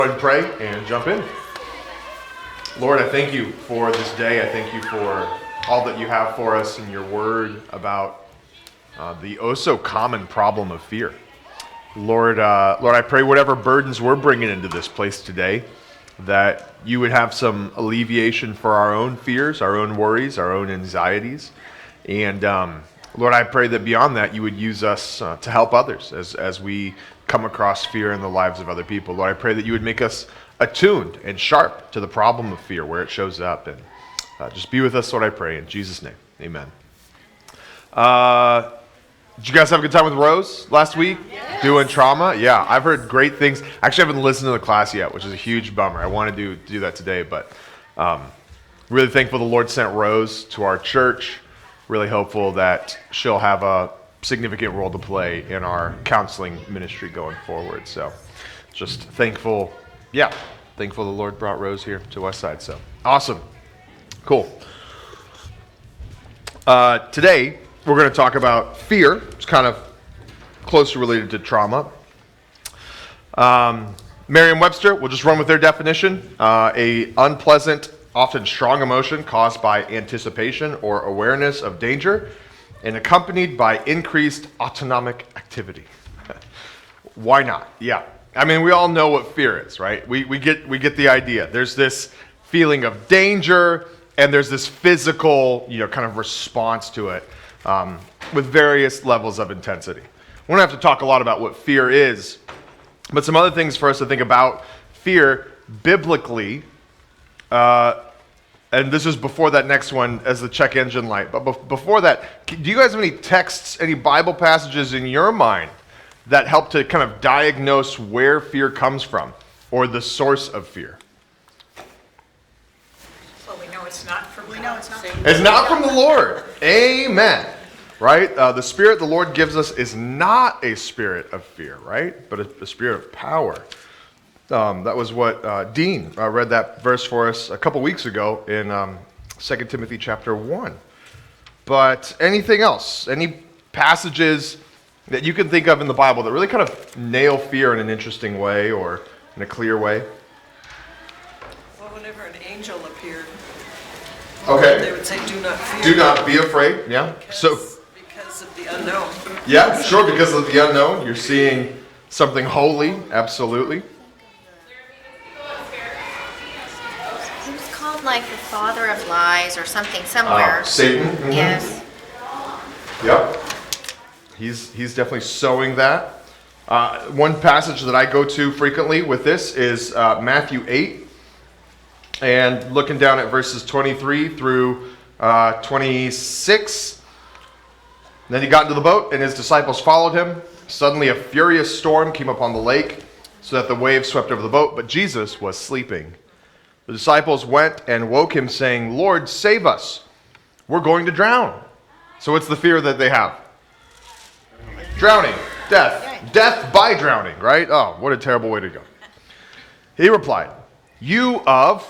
Go ahead and pray and jump in. Lord, I thank you for this day. I thank you for all that you have for us in your word about the oh so common problem of fear. Lord, I pray whatever burdens we're bringing into this place today, that you would have some alleviation for our own fears, our own worries, our own anxieties. And Lord, I pray that beyond that, you would use us to help others as we come across fear in the lives of other people. Lord, I pray that you would make us attuned and sharp to the problem of fear, where it shows up. And just be with us, Lord, I pray. In Jesus' name, amen. Did you guys have a good time with Rose last week? Yes. Doing trauma? Yeah, I've heard great things. Actually, I haven't listened to the class yet, which is a huge bummer. I want to do that today, but really thankful the Lord sent Rose to our church. Really hopeful that she'll have a significant role to play in our counseling ministry going forward. So just thankful the Lord brought Rose here to Westside. So awesome. Cool. Today, we're going to talk about fear. It's kind of closely related to trauma. Merriam-Webster, we'll just run with their definition. A unpleasant, often strong emotion caused by anticipation or awareness of danger and accompanied by increased autonomic activity. Why not? Yeah. I mean, we all know what fear is, right? We get the idea. There's this feeling of danger and there's this physical, kind of response to it with various levels of intensity. We don't have to talk a lot about what fear is, but some other things for us to think about fear biblically. And this is before that next one as the check engine light. But before that, do you guys have any texts, any Bible passages in your mind that help to kind of diagnose where fear comes from or the source of fear? Well, we know it's not from God. It's not from the Lord. Amen. Right? The spirit the Lord gives us is not a spirit of fear, right? But a spirit of power. That was what Dean read that verse for us a couple weeks ago in 2 Timothy chapter 1. But anything else? Any passages that you can think of in the Bible that really kind of nail fear in an interesting way or in a clear way? Well, whenever an angel appeared, Okay. they would say, "Do not fear." Do not be afraid. Yeah. Because of the unknown. Yeah, sure. Because of the unknown, you're seeing something holy. Absolutely. He was called like the father of lies or something somewhere. Satan. Mm-hmm. Yes. Yep. He's definitely sowing that. One passage that I go to frequently with this is Matthew 8. And looking down at verses 23 through 26. Then he got into the boat and his disciples followed him. Suddenly a furious storm came upon the lake so that the waves swept over the boat, but Jesus was sleeping. The disciples went and woke him saying, "Lord, save us. We're going to drown." So what's the fear that they have? Drowning. Death. Death by drowning, right? Oh, what a terrible way to go. He replied, "You of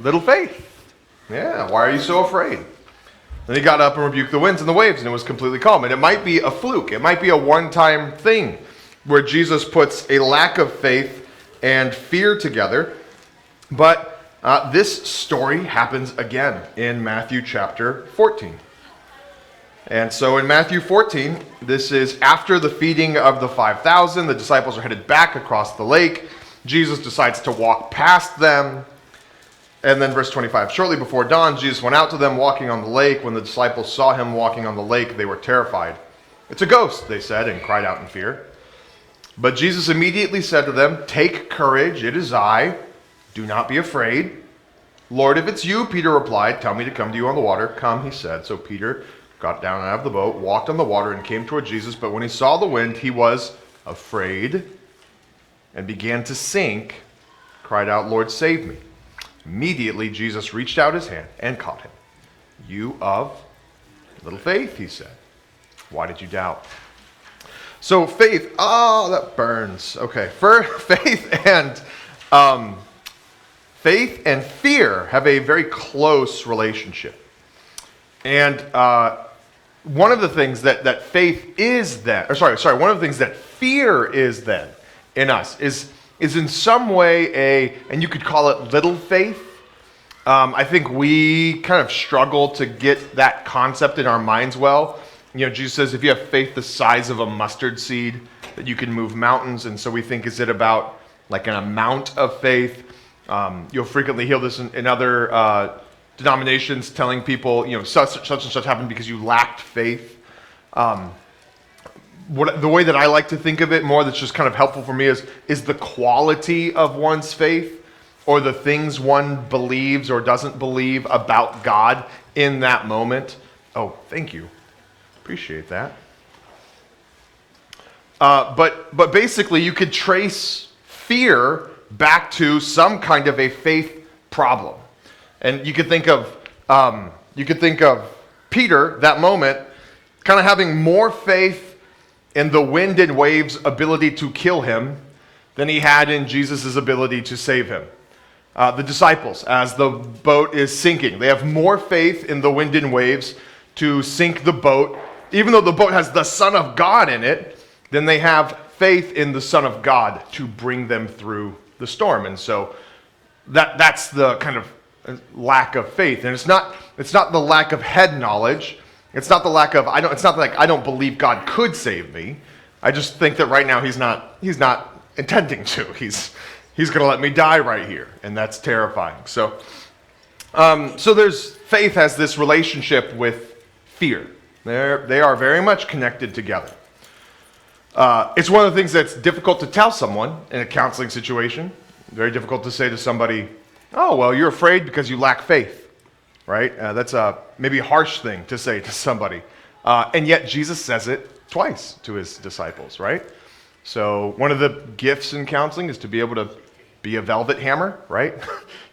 little faith. Yeah, why are you so afraid?" Then he got up and rebuked the winds and the waves, and it was completely calm. And it might be a fluke. It might be a one-time thing where Jesus puts a lack of faith and fear together. But this story happens again in Matthew chapter 14. And so in Matthew 14, this is after the feeding of the 5,000. The disciples are headed back across the lake. Jesus decides to walk past them. And then verse 25, shortly before dawn, Jesus went out to them walking on the lake. When the disciples saw him walking on the lake, they were terrified. "It's a ghost," they said, and cried out in fear. But Jesus immediately said to them, "Take courage, it is I. Do not be afraid." "Lord, if it's you," Peter replied, "tell me to come to you on the water." "Come," he said. So Peter got down out of the boat, walked on the water, and came toward Jesus. But when he saw the wind, he was afraid and began to sink, cried out, "Lord, save me." Immediately, Jesus reached out his hand and caught him. "You of little faith," he said. "Why did you doubt?" So faith, that burns. Okay, for faith and fear have a very close relationship. And one of the things that faith is then, one of the things that fear is then in us is is in some way and you could call it little faith. I think we kind of struggle to get that concept in our minds well. Jesus says if you have faith the size of a mustard seed, that you can move mountains. And so we think, is it about like an amount of faith? You'll frequently hear this in other denominations telling people, such and such happened because you lacked faith. The way that I like to think of it more that's just kind of helpful for me is the quality of one's faith, or the things one believes or doesn't believe about God in that moment. Oh, thank you. Appreciate that. But basically, you could trace fear back to some kind of a faith problem. And you could think of Peter, that moment, kind of having more faith in the wind and waves' ability to kill him than he had in Jesus' ability to save him. The disciples, as the boat is sinking, they have more faith in the wind and waves to sink the boat, even though the boat has the Son of God in it, than they have faith in the Son of God to bring them through the storm. And so that's the kind of lack of faith. And it's not the lack of head knowledge. It's not the lack of it's not like I don't believe God could save me. I just think that right now he's not intending to. He's going to let me die right here, and that's terrifying. So there's faith has this relationship with fear. They are very much connected together. It's one of the things that's difficult to tell someone in a counseling situation. Very difficult to say to somebody, "Oh, well, you're afraid because you lack faith." Right? That's maybe a harsh thing to say to somebody. And yet Jesus says it twice to his disciples, right? So one of the gifts in counseling is to be able to be a velvet hammer, right?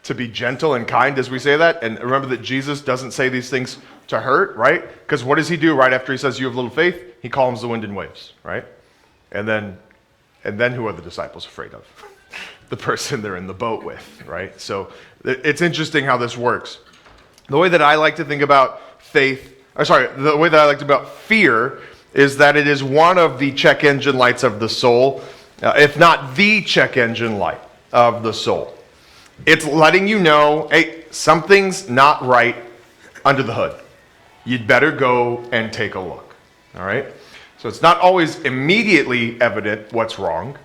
To be gentle and kind as we say that. And remember that Jesus doesn't say these things to hurt, right? Because what does he do right after he says you have little faith? He calms the wind and waves, right? And then who are the disciples afraid of? The person they're in the boat with, right? So it's interesting how this works. The way that I like to think about the way that I like to think about fear is that it is one of the check engine lights of the soul, if not the check engine light of the soul. It's letting you know, hey, something's not right under the hood. You'd better go and take a look, all right? So it's not always immediately evident what's wrong,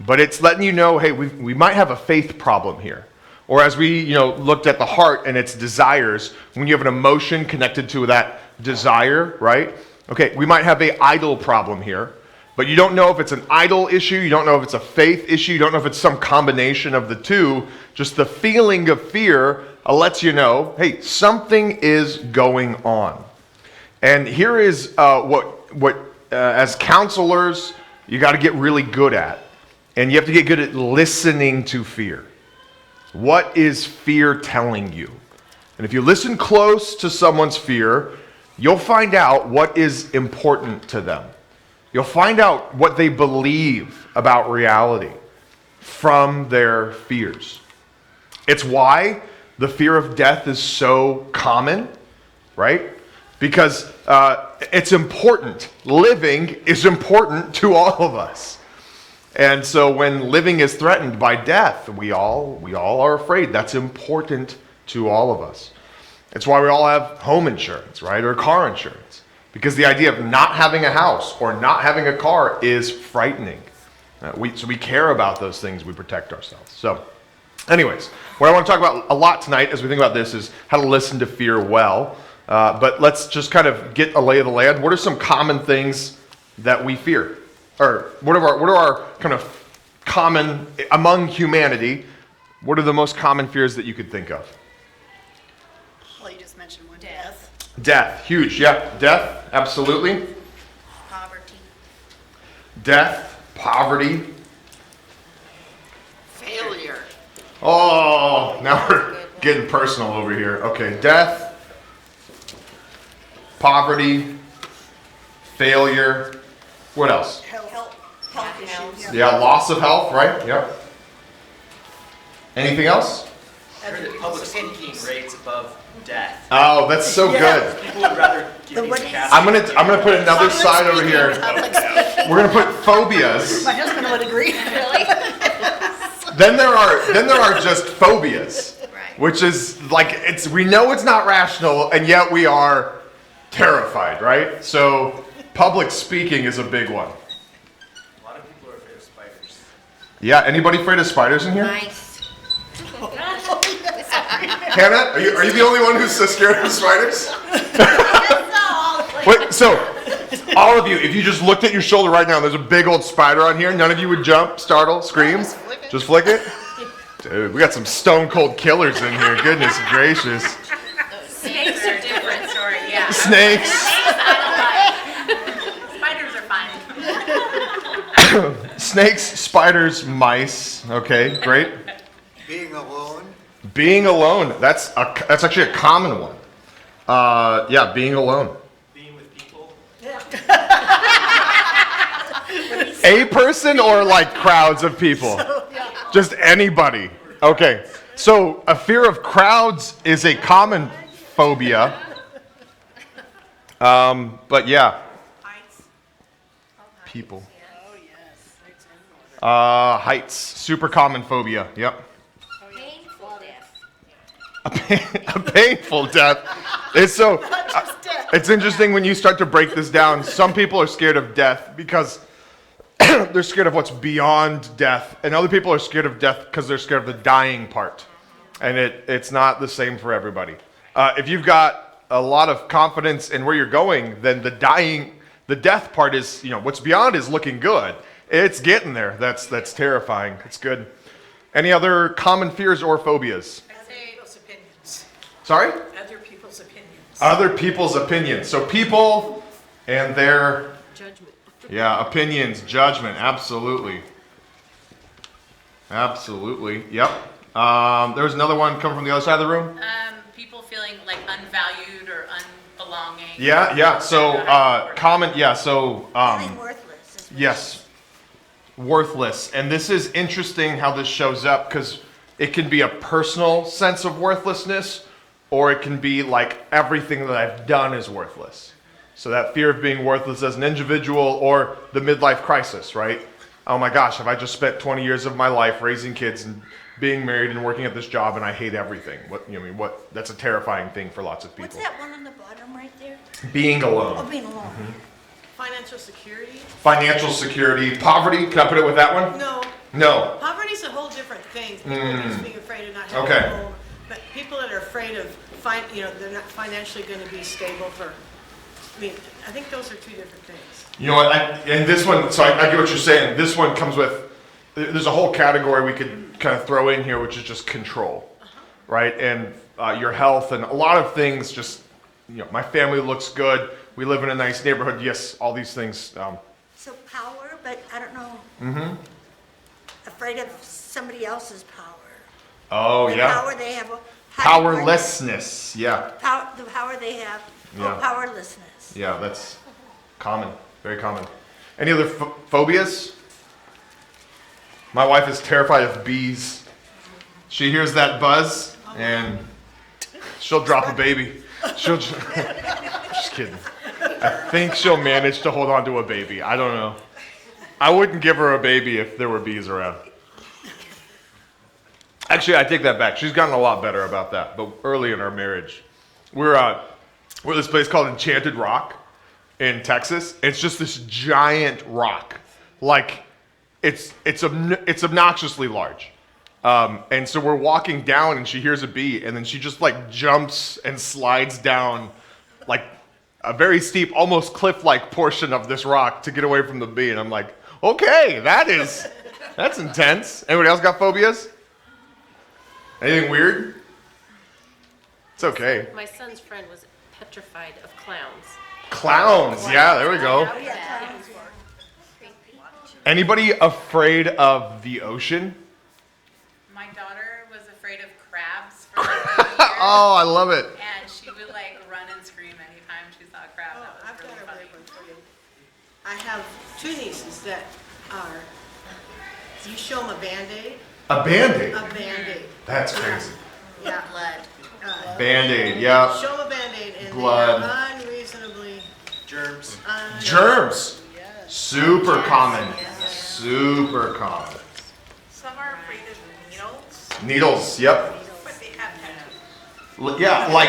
but it's letting you know, hey, we might have a faith problem here. Or as we, looked at the heart and its desires, when you have an emotion connected to that desire, right? Okay, we might have an idol problem here, but you don't know if it's an idol issue, you don't know if it's a faith issue, you don't know if it's some combination of the two. Just the feeling of fear lets you know, hey, something is going on. And here is what as counselors, you got to get really good at. And you have to get good at listening to fear. What is fear telling you? And if you listen close to someone's fear, you'll find out what is important to them. You'll find out what they believe about reality from their fears. It's why the fear of death is so common, right? Because it's important. Living is important to all of us. And so when living is threatened by death, we all are afraid. That's important to all of us. It's why we all have home insurance, right? Or car insurance. Because the idea of not having a house or not having a car is frightening. So we care about those things. We protect ourselves. So anyways, what I want to talk about a lot tonight as we think about this is how to listen to fear well. But let's just kind of get a lay of the land. What are some common things that we fear? Or what are our kind of common, among humanity, what are the most common fears that you could think of? Well, you just mentioned one. Death. Death, huge, yeah. Death, absolutely. Poverty. Death, poverty. Failure. Oh, now we're getting personal over here. Okay, death, poverty, failure. What else? Health issues. Yeah, loss of health, right? Yep. Anything else? Heard that public speaking rates above death. Oh, that's so good. People would rather give these cats. I'm gonna put another side over here. Public speaking. We're gonna put phobias. My husband would agree. Really? Then there are just phobias, Right. which is like we know it's not rational, and yet we are terrified, right? So public speaking is a big one. A lot of people are afraid of spiders. Yeah, anybody afraid of spiders in here? Nice. Hannah, are you the only one who's so scared of spiders? Wait, so all of you, if you just looked at your shoulder right now, there's a big old spider on here. None of you would jump, startle, scream, just flick it. Dude, we got some stone cold killers in here. Goodness gracious. Snakes are different story, yeah. Snakes. Spiders are fine. Snakes, spiders, mice. Okay, great. Being alone. Being alone. That's actually a common one. Yeah, being alone. Being with people. A person or like crowds of people? Just anybody. Okay. So a fear of crowds is a common phobia. But yeah. People. Heights. Super common phobia. Yep. Painful death. A painful death. It's it's interesting when you start to break this down. Some people are scared of death because they're scared of what's beyond death, and other people are scared of death because they're scared of the dying part. And it's not the same for everybody. If you've got a lot of confidence in where you're going, then the death part is, what's beyond is looking good. It's getting there. That's terrifying. It's good. Any other common fears or phobias? Other people's opinions. Sorry? Other people's opinions. Other people's opinions. So people and their Judgment. opinions, judgment, absolutely. Absolutely. Yep. There's another one coming from the other side of the room. People feeling like unvalued or unbelonging. Yeah. So common. Yeah. So Feeling worthless. yes, worthless. And this is interesting how this shows up because it can be a personal sense of worthlessness, or it can be like everything that I've done is worthless. So that fear of being worthless as an individual, or the midlife crisis, right? Oh my gosh, have I just spent 20 years of my life raising kids and being married and working at this job, and I hate everything? That's a terrifying thing for lots of people. What's that one on the bottom right there? Being alone. Oh, being alone. Financial security? Financial security, poverty. Can I put it with that one? No. No. Poverty's a whole different thing. People just being afraid of not having Okay. a home. But people that are afraid of, they're not financially going to be stable I think those are two different things. You know what? And this one, so I get what you're saying. This one comes with, there's a whole category we could kind of throw in here, which is just control, right? And your health and a lot of things. Just, my family looks good. We live in a nice neighborhood. Yes, all these things. So power, but I don't know. Afraid of somebody else's power. Oh The yeah. power they have. Powerlessness. Yeah. The power they have. Yeah. Oh, powerlessness. Yeah, that's common. Very common. Any other phobias? My wife is terrified of bees. She hears that buzz and she'll drop a baby. Just kidding. I think she'll manage to hold on to a baby. I don't know. I wouldn't give her a baby if there were bees around. Actually, I take that back. She's gotten a lot better about that. But early in our marriage, we're at this place called Enchanted Rock in Texas. It's just this giant rock. Like, it's obnoxiously large. And so we're walking down and she hears a bee, and then she just like jumps and slides down like a very steep, almost cliff-like portion of this rock to get away from the bee. And I'm like, okay, that's intense. Anybody else got phobias? Anything weird? It's okay. My son's friend was petrified of clowns. Clowns, yeah, there we go. Oh, yeah, clowns. Anybody afraid of the ocean? My daughter was afraid of crabs for like 1 year. Oh, I love it. And she would like run and scream anytime she saw a crab. Oh, That I've was got really a funny. great one for you. I have two nieces that are, you show them a Band-Aid, A Band-Aid. a Band-Aid. That's crazy. Yeah. Blood. Band-Aid, yeah. Show them a Band-Aid and Blood. they are unreasonably, Germs. Germs. Super common. Yes. Super common. some are afraid of Needles, yep. Yeah, like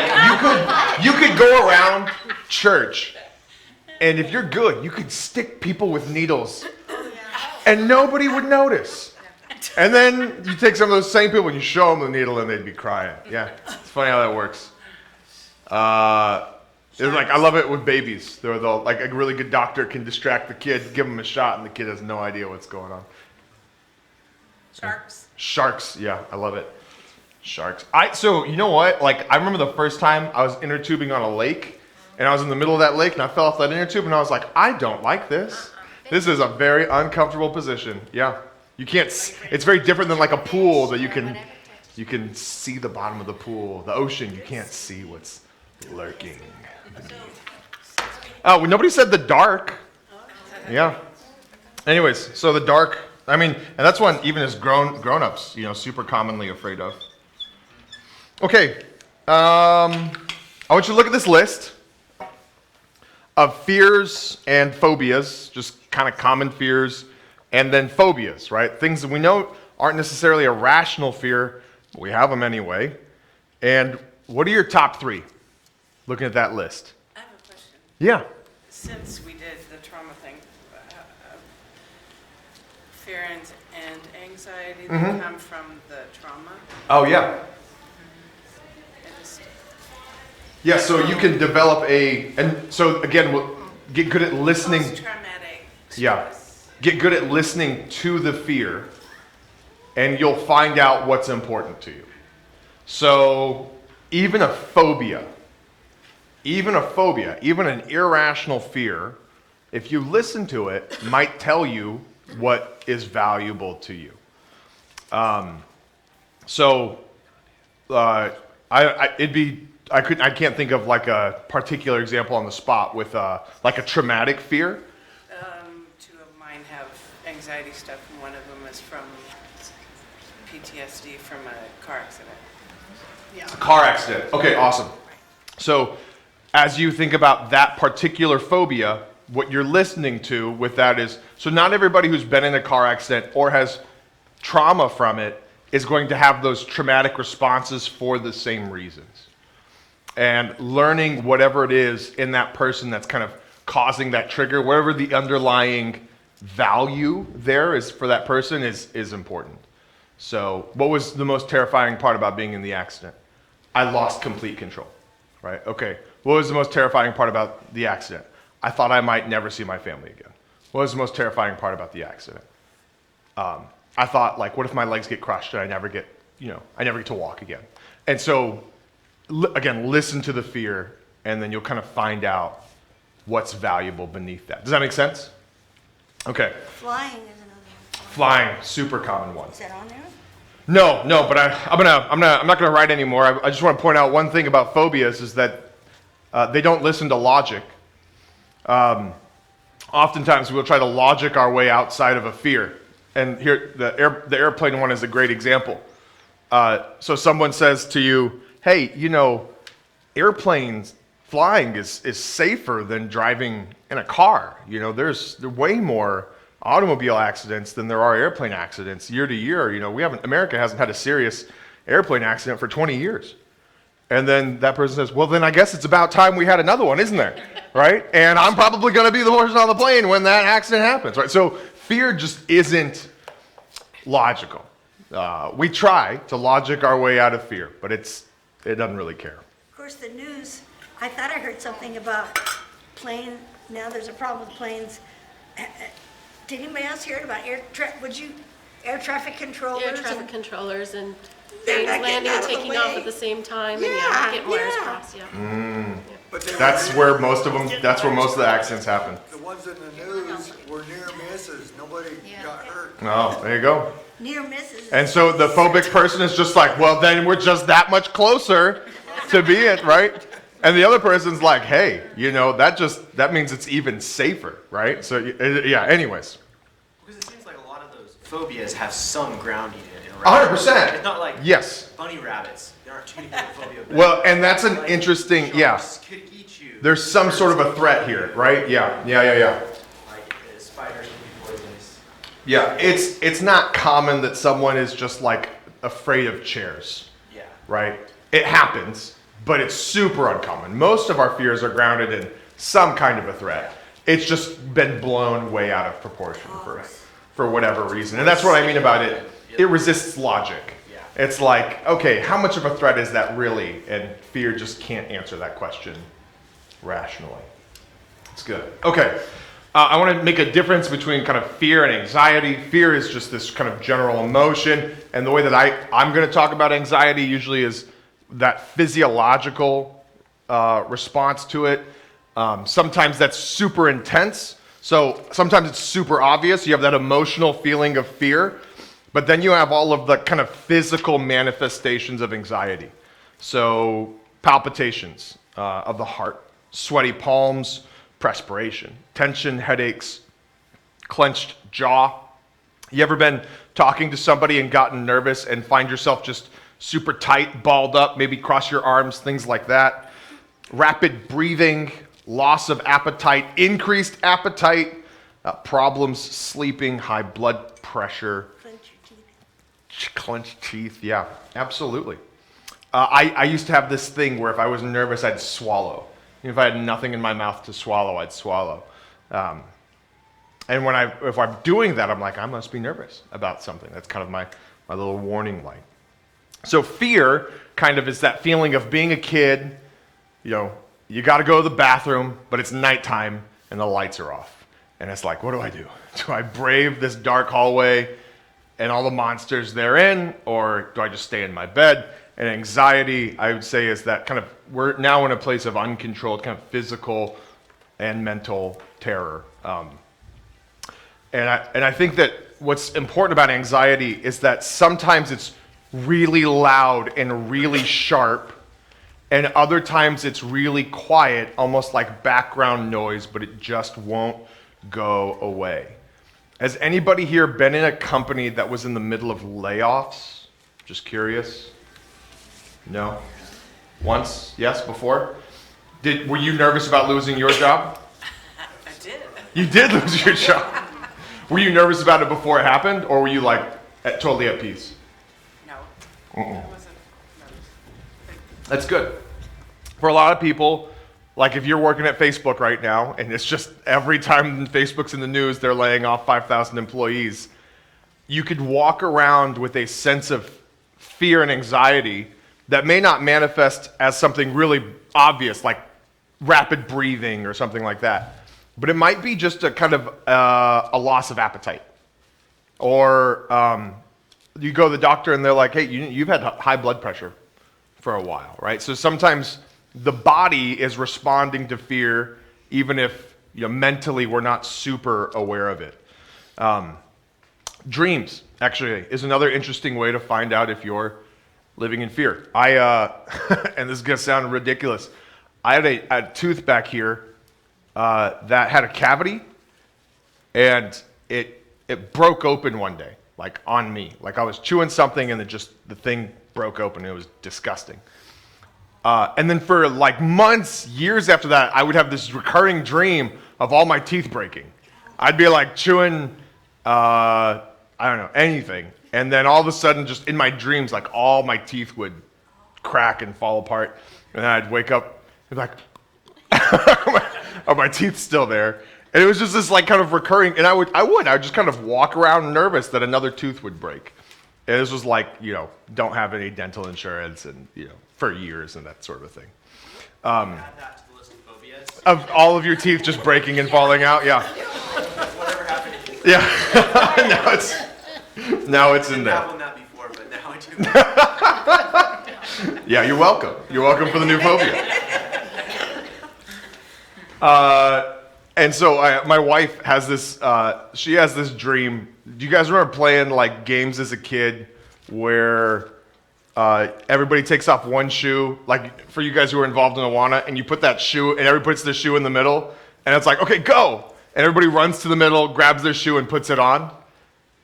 you could go around church, and if you're good, you could stick people with needles, and nobody would notice. And then you take some of those same people and you show them the needle, and they'd be crying. Yeah, it's funny how that works. It's like I love it with babies. They're like a really good doctor can distract the kid, give him a shot, and the kid has no idea what's going on. Sharks. Sharks, yeah, I love it. Sharks. So you know what? Like I remember the first time I was inner tubing on a lake, and I was in the middle of that lake, and I fell off that inner tube, and I was like, I don't like this. This is a very uncomfortable position. Yeah, you can't. It's very different than like a pool that you can see the bottom of the pool. The ocean, you can't see what's lurking. Oh, nobody said the dark. Yeah. Anyways, so the dark. I mean, and that's one even as grown-ups, super commonly afraid of. Okay, I want you to look at this list of fears and phobias, just kind of common fears, and then phobias, right? Things that we know aren't necessarily a rational fear, but we have them anyway. And what are your top 3? Looking at that list. I have a question. Yeah. Since we did the trauma thing, fear and anxiety that come from the trauma, Oh, yeah. I just, Yeah, so you can develop and so again, we'll get good at listening. post-traumatic Yeah. stress. Get good at listening to the fear, and you'll find out what's important to you. So even a phobia, even an irrational fear, if you listen to it, might tell you what is valuable to you. I can't think of like a particular example on the spot with like a traumatic fear. 2 of mine have anxiety stuff, and one of them is from PTSD from a car accident. A car accident. Okay, awesome. So as you think about that particular phobia, what you're listening to with that is, so not everybody who's been in a car accident or has trauma from it is going to have those traumatic responses for the same reasons. And learning whatever it is in that person that's kind of causing that trigger, whatever the underlying value there is for that person is important. So what was the most terrifying part about being in the accident? I lost complete control, right? Okay, what was the most terrifying part about the accident? I thought I might never see my family again. What was the most terrifying part about the accident? I thought, like, what if my legs get crushed and I never get to walk again? And so, again, listen to the fear, and then you'll kind of find out what's valuable beneath that. Does that make sense? Okay. Flying is another one. Flying, super common one. Is that on there? No, but I'm not gonna write anymore. I just want to point out one thing about phobias is that they don't listen to logic. Oftentimes we'll try to logic our way outside of a fear, and here the airplane one is a great example. So someone says to you, "Hey, airplanes flying is safer than driving in a car. There's way more automobile accidents than there are airplane accidents year to year. America hasn't had a serious airplane accident for 20 years. And then that person says, well, then I guess it's about time we had another one, isn't there? Right? And I'm probably going to be the person on the plane when that accident happens, right? So fear just isn't logical. We try to logic our way out of fear, but it doesn't really care. Of course, the news, I thought I heard something about now there's a problem with planes. Did anybody else hear it about air traffic controllers? Air traffic controllers and They're planes not getting landing out and of the taking off way. at the same time, Yeah, and getting wires yeah. crossed, yeah. But they That's where most of the accidents happen. The ones in the news were near misses. Nobody got hurt. Oh, there you go. Near misses. And so the phobic person is just like, well, then we're just that much closer to be it, right? And the other person's like, hey, that means it's even safer, right? So, yeah, anyways. Because it seems like a lot of those phobias have some grounding in reality. 100%. It's not like Yes. bunny rabbits. There aren't too many phobia. Well, and that's an Like, interesting, sharks could eat you. There's some sort of a threat here, right? Yeah. Like spiders can be poisonous. Yeah, it's not common that someone is just like afraid of chairs, Yeah. right? It happens, but it's super uncommon. Most of our fears are grounded in some kind of a threat. It's just been blown way out of proportion for whatever reason. And that's what I mean about it. It resists logic. Yeah. It's like, okay, how much of a threat is that really? And fear just can't answer that question rationally. It's good. Okay. I want to make a difference between kind of fear and anxiety. Fear is just this kind of general emotion. And the way that I'm going to talk about anxiety usually is that physiological response to it. Sometimes that's super intense. So sometimes it's super obvious. You have that emotional feeling of fear. But then you have all of the kind of physical manifestations of anxiety. So palpitations of the heart, sweaty palms, perspiration, tension, headaches, clenched jaw. You ever been talking to somebody and gotten nervous and find yourself just super tight, balled up, maybe cross your arms, things like that? Rapid breathing, loss of appetite, increased appetite, problems sleeping, high blood pressure, Clench your teeth. clenched teeth. Yeah, absolutely. I used to have this thing where if I was nervous, I'd swallow. If I had nothing in my mouth to swallow, I'd swallow. And if I'm doing that, I'm like, I must be nervous about something. That's kind of my little warning light. So fear kind of is that feeling of being a kid, you got to go to the bathroom, but it's nighttime and the lights are off. And it's like, what do I do? Do I brave this dark hallway and all the monsters therein, or do I just stay in my bed? And anxiety, I would say, is that kind of, we're now in a place of uncontrolled kind of physical and mental terror. And I think that what's important about anxiety is that sometimes it's really loud and really sharp, and other times it's really quiet, almost like background noise, but it just won't go away. Has anybody here been in a company that was in the middle of layoffs? Just curious. No? Once? Yes? Before? Were you nervous about losing your job? I did. You did lose your job. Were you nervous about it before it happened, or were you like totally at peace? No. I wasn't nervous. That's good. For a lot of people, like if you're working at Facebook right now, and it's just every time Facebook's in the news, they're laying off 5,000 employees, you could walk around with a sense of fear and anxiety that may not manifest as something really obvious, like rapid breathing or something like that. But it might be just a kind of a loss of appetite. Or you go to the doctor and they're like, hey, you've had high blood pressure for a while, right? So sometimes the body is responding to fear, even if mentally we're not super aware of it. Dreams, actually, is another interesting way to find out if you're living in fear. And this is going to sound ridiculous, I had a tooth back here that had a cavity, and it broke open one day, like on me. Like I was chewing something and the thing broke open. It was disgusting. And then for like months, years after that, I would have this recurring dream of all my teeth breaking. I'd be like chewing, I don't know, anything. And then all of a sudden, just in my dreams, like all my teeth would crack and fall apart. And then I'd wake up and be like, are my teeth still there? And it was just this like kind of recurring, and I would just kind of walk around nervous that another tooth would break. And this was like, don't have any dental insurance and, for years and that sort of thing. Add that to the list of phobias. Of all of your teeth just breaking and falling out, yeah. Whatever happened to you? Yeah, now it's in I didn't have there. one that before, but now I do. Yeah, you're welcome. You're welcome for the new phobia. And so my wife has this, she has this dream. Do you guys remember playing like games as a kid where everybody takes off one shoe, like for you guys who were involved in Awana, and you put that shoe, and everybody puts their shoe in the middle, and it's like, okay, go! And everybody runs to the middle, grabs their shoe, and puts it on.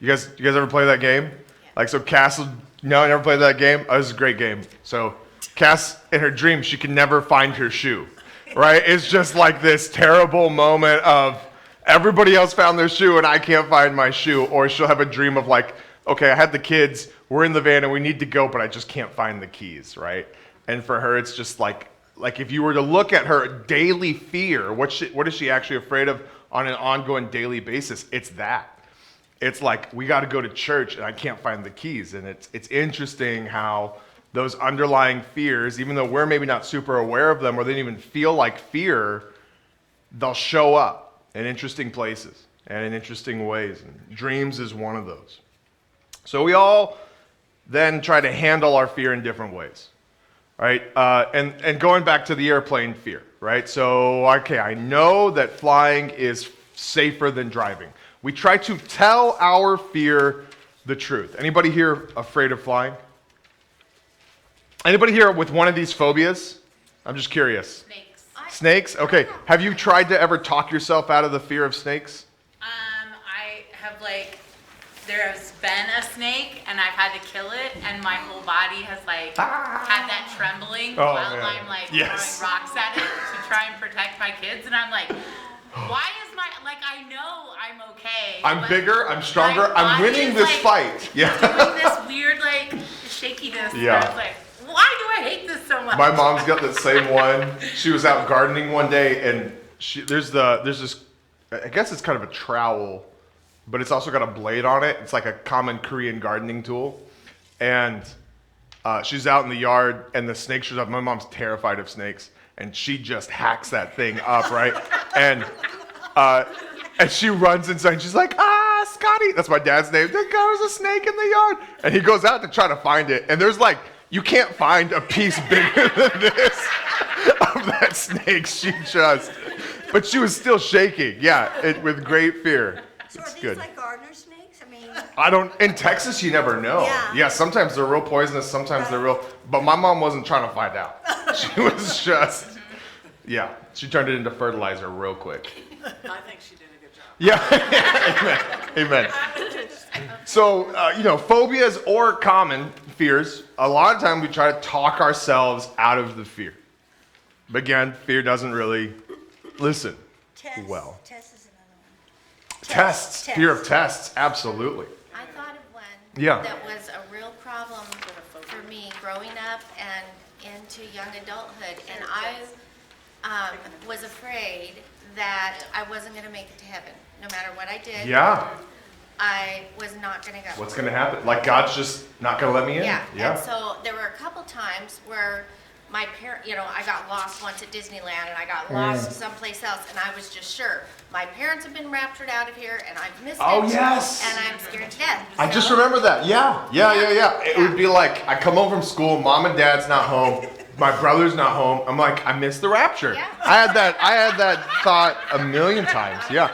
You guys ever play that game? Like, so Cass, no, never played that game? Oh, this is a great game. So Cass, in her dream, she can never find her shoe, right? It's just like this terrible moment of everybody else found their shoe and I can't find my shoe. Or she'll have a dream of like, okay, I had the kids, we're in the van and we need to go, but I just can't find the keys, right? And for her, it's just like if you were to look at her daily fear, what is she actually afraid of on an ongoing daily basis? It's that. It's like, we got to go to church and I can't find the keys. And it's interesting how those underlying fears, even though we're maybe not super aware of them or they don't even feel like fear, they'll show up in interesting places and in interesting ways. And dreams is one of those. So we all then try to handle our fear in different ways, right? And going back to the airplane fear, right? So, okay, I know that flying is safer than driving. We try to tell our fear the truth. Anybody here afraid of flying? Anybody here with one of these phobias? I'm just curious. Snakes. Snakes? Okay. Have you tried to ever talk yourself out of the fear of snakes? I have there's been a snake and I've had to kill it and my whole body has had that trembling Oh, while man. I'm Yes. throwing rocks at it to try and protect my kids. And I'm like, why is I know I'm okay. I'm but bigger, I'm stronger, my I'm body winning is, this fight. Yeah. doing this weird shakiness. Yeah. And I was like, why do I hate this so much? My mom's got the same one. She was out gardening one day, and there's this. I guess it's kind of a trowel, but it's also got a blade on it. It's like a common Korean gardening tool, and she's out in the yard, and the snake shows up. My mom's terrified of snakes, and she just hacks that thing up, right? And she runs inside, and she's like, Scotty. That's my dad's name. There goes a snake in the yard. And he goes out to try to find it. And there's you can't find a piece bigger than this of that snake. But she was still shaking. Yeah, with great fear. So are It's these good. like gardener snakes? I mean, In Texas, you never know. Yeah. Sometimes they're real poisonous, sometimes they're real. But my mom wasn't trying to find out. She was just, she turned it into fertilizer real quick. I think she did a good job. Yeah, amen. So, phobias or common fears, a lot of time we try to talk ourselves out of the fear. But again, fear doesn't really listen. Well. Tess is another one. Tests, fear of tests, absolutely. I thought of one Yeah. that was a real problem for me growing up and into young adulthood. And I was afraid that I wasn't going to make it to heaven. No matter what I did, Yeah. I was not going to go. What's going to happen? Like God's just not going to let me in? Yeah. And so there were a couple times where my parent, I got lost once at Disneyland and I got lost someplace else, and I was just sure my parents have been raptured out of here and I've missed Oh, it. yes. And I'm scared to death. I just remember that. Yeah. It would be like, I come home from school, mom and dad's not home, my brother's not home. I'm like, I missed the rapture. Yeah. I had that thought a million times. Yeah.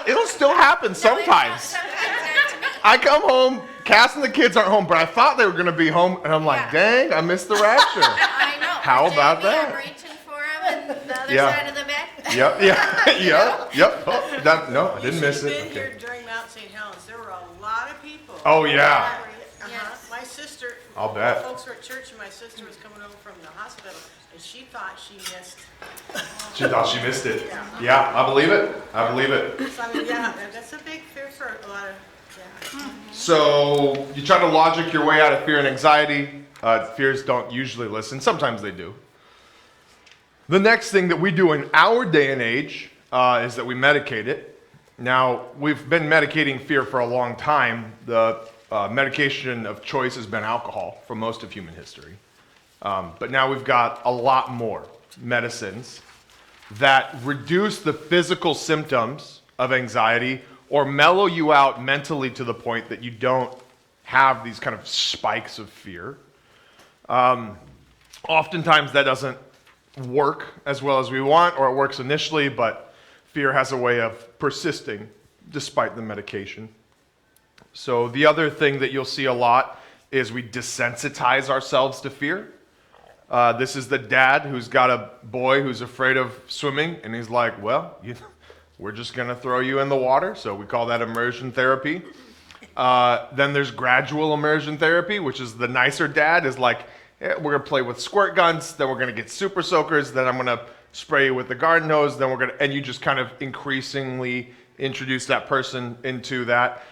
It'll still happen sometimes. Sometimes to me. I come home, Cass and the kids aren't home, but I thought they were going to be home, and I'm like, Yeah. dang, I missed the rapture. I know. How But about Jamie, that? I'm reaching for him and the other Yeah. side of the bed. Yep. Oh, no, I didn't miss You've it. been Okay. here during Mount St. Helens. There were a lot of people. Oh, yeah. Yes. My sister, I'll bet. folks were at church, and my sister was coming home from the hospital, and she thought she missed. She thought she missed it. Yeah, I believe it. So, that's a big fear for a lot of, So you try to logic your way out of fear and anxiety. Fears don't usually listen. Sometimes they do. The next thing that we do in our day and age is that we medicate it. Now, we've been medicating fear for a long time. The medication of choice has been alcohol for most of human history. But now we've got a lot more medicines that reduce the physical symptoms of anxiety or mellow you out mentally to the point that you don't have these kind of spikes of fear. Oftentimes that doesn't work as well as we want, or it works initially, but fear has a way of persisting despite the medication. So the other thing that you'll see a lot is we desensitize ourselves to fear. This is the dad who's got a boy who's afraid of swimming, and he's like, well, we're just going to throw you in the water. So we call that immersion therapy. Then there's gradual immersion therapy, which is the nicer dad is like, we're going to play with squirt guns, then we're going to get super soakers, then I'm going to spray you with the garden hose, then and you just kind of increasingly introduce that person into that.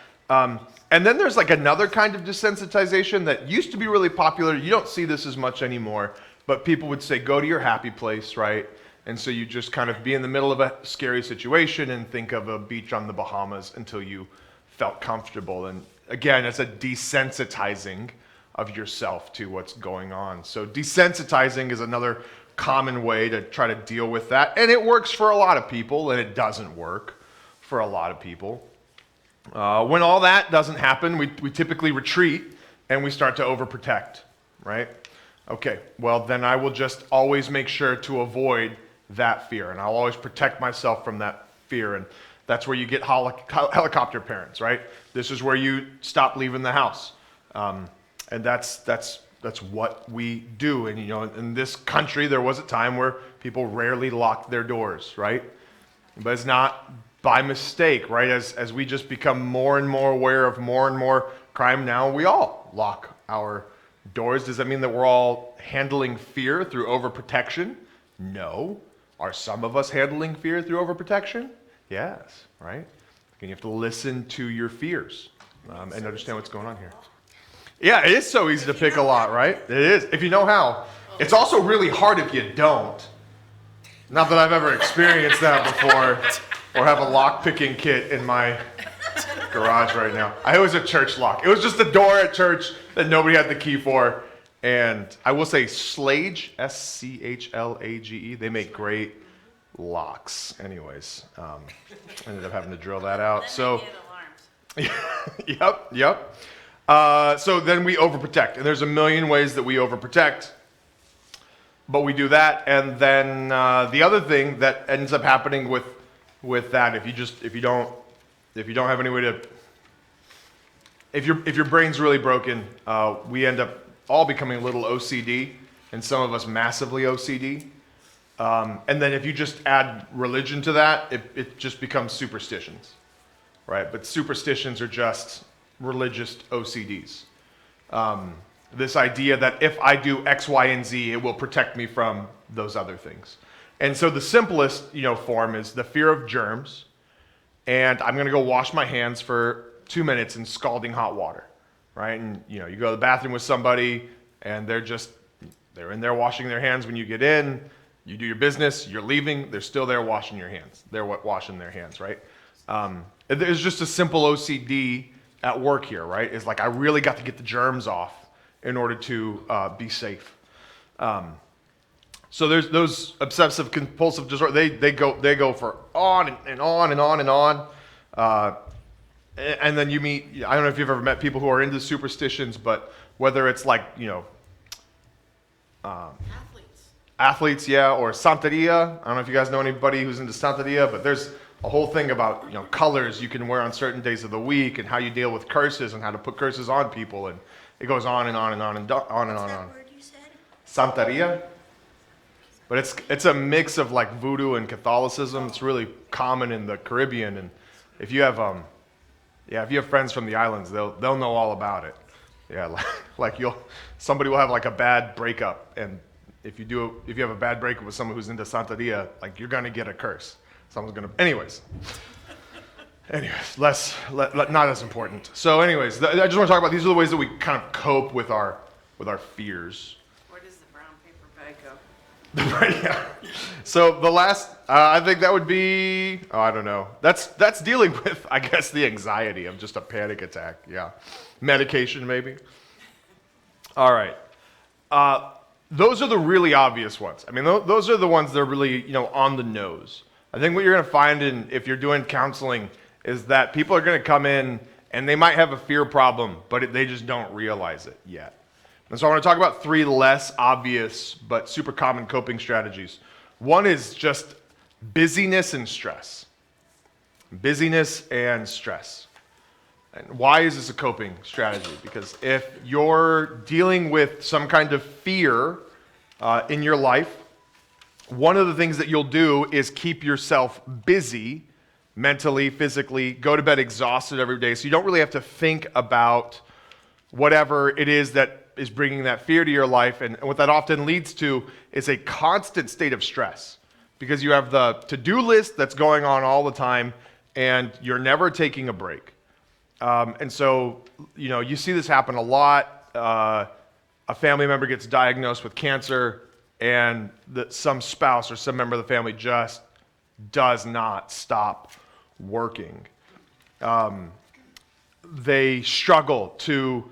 And then there's like another kind of desensitization that used to be really popular. You don't see this as much anymore, but people would say, go to your happy place, right? And so you just kind of be in the middle of a scary situation and think of a beach on the Bahamas until you felt comfortable. And again, it's a desensitizing of yourself to what's going on. So desensitizing is another common way to try to deal with that. And it works for a lot of people, and it doesn't work for a lot of people. When all that doesn't happen, we typically retreat and we start to overprotect, right? Okay, well then I will just always make sure to avoid that fear, and I'll always protect myself from that fear. And that's where you get helicopter parents, right? This is where you stop leaving the house. And that's what we do. And in this country, there was a time where people rarely locked their doors, right? But it's not by mistake, right? As we just become more and more aware of more and more crime now, we all lock our doors. Does that mean that we're all handling fear through overprotection? No. Are some of us handling fear through overprotection? Yes, right? And you have to listen to your fears and understand what's going on here. Yeah, it is so easy to pick a lot, right? It is, if you know how. It's also really hard if you don't. Not that I've ever experienced that before, or have a lock-picking kit in my garage right now. It was a church lock. It was just a door at church that nobody had the key for. And I will say Schlage, S-C-H-L-A-G-E, they make great locks. Anyways, ended up having to drill that out. So, yep. So then we overprotect, and there's a million ways that we overprotect, but we do that, and then the other thing that ends up happening with that, if you don't have any way to, if your brain's really broken, we end up all becoming a little OCD, and some of us massively OCD, and then if you just add religion to that, it just becomes superstitions, right? But superstitions are just religious OCDs. This idea that if I do X, Y, and Z, it will protect me from those other things. And so the simplest, form is the fear of germs, and I'm going to go wash my hands for 2 minutes in scalding hot water, right? And you go to the bathroom with somebody, and they're in there washing their hands when you get in. You do your business, you're leaving, they're still there washing your hands. They're washing their hands, right? There's just a simple OCD at work here, right? It's like I really got to get the germs off in order to be safe. So there's those obsessive compulsive disorder. They go for on and on and on and on. And then you meet. I don't know if you've ever met people who are into superstitions, but whether it's like athletes, yeah, or Santeria. I don't know if you guys know anybody who's into Santeria, but there's a whole thing about colors you can wear on certain days of the week and how you deal with curses and how to put curses on people, and it goes on and on and on and on and on and on. What's that word you said? Santeria, but it's a mix of like voodoo and Catholicism. It's really common in the Caribbean, and if you have friends from the islands, they'll know all about it. Yeah, like somebody will have like a bad breakup, and if you have a bad breakup with someone who's into Santeria, like you're gonna get a curse. Someone's gonna. Anyways, not as important. So, anyways, I just want to talk about these are the ways that we kind of cope with our fears. Where does the brown paper bag go? Yeah. So the last, I think that would be. Oh, I don't know. That's dealing with, I guess, the anxiety of just a panic attack. Yeah, medication maybe. All right. Those are the really obvious ones. I mean, those are the ones that are really on the nose. I think what you're going to find if you're doing counseling is that people are going to come in and they might have a fear problem, but they just don't realize it yet. And so I want to talk about 3 less obvious but super common coping strategies. One is just busyness and stress. Busyness and stress. And why is this a coping strategy? Because if you're dealing with some kind of fear in your life, one of the things that you'll do is keep yourself busy mentally, physically, go to bed exhausted every day. So you don't really have to think about whatever it is that is bringing that fear to your life. And what that often leads to is a constant state of stress because you have the to-do list that's going on all the time and you're never taking a break. And so, you see this happen a lot. A family member gets diagnosed with cancer, and some spouse or some member of the family just does not stop working. They struggle to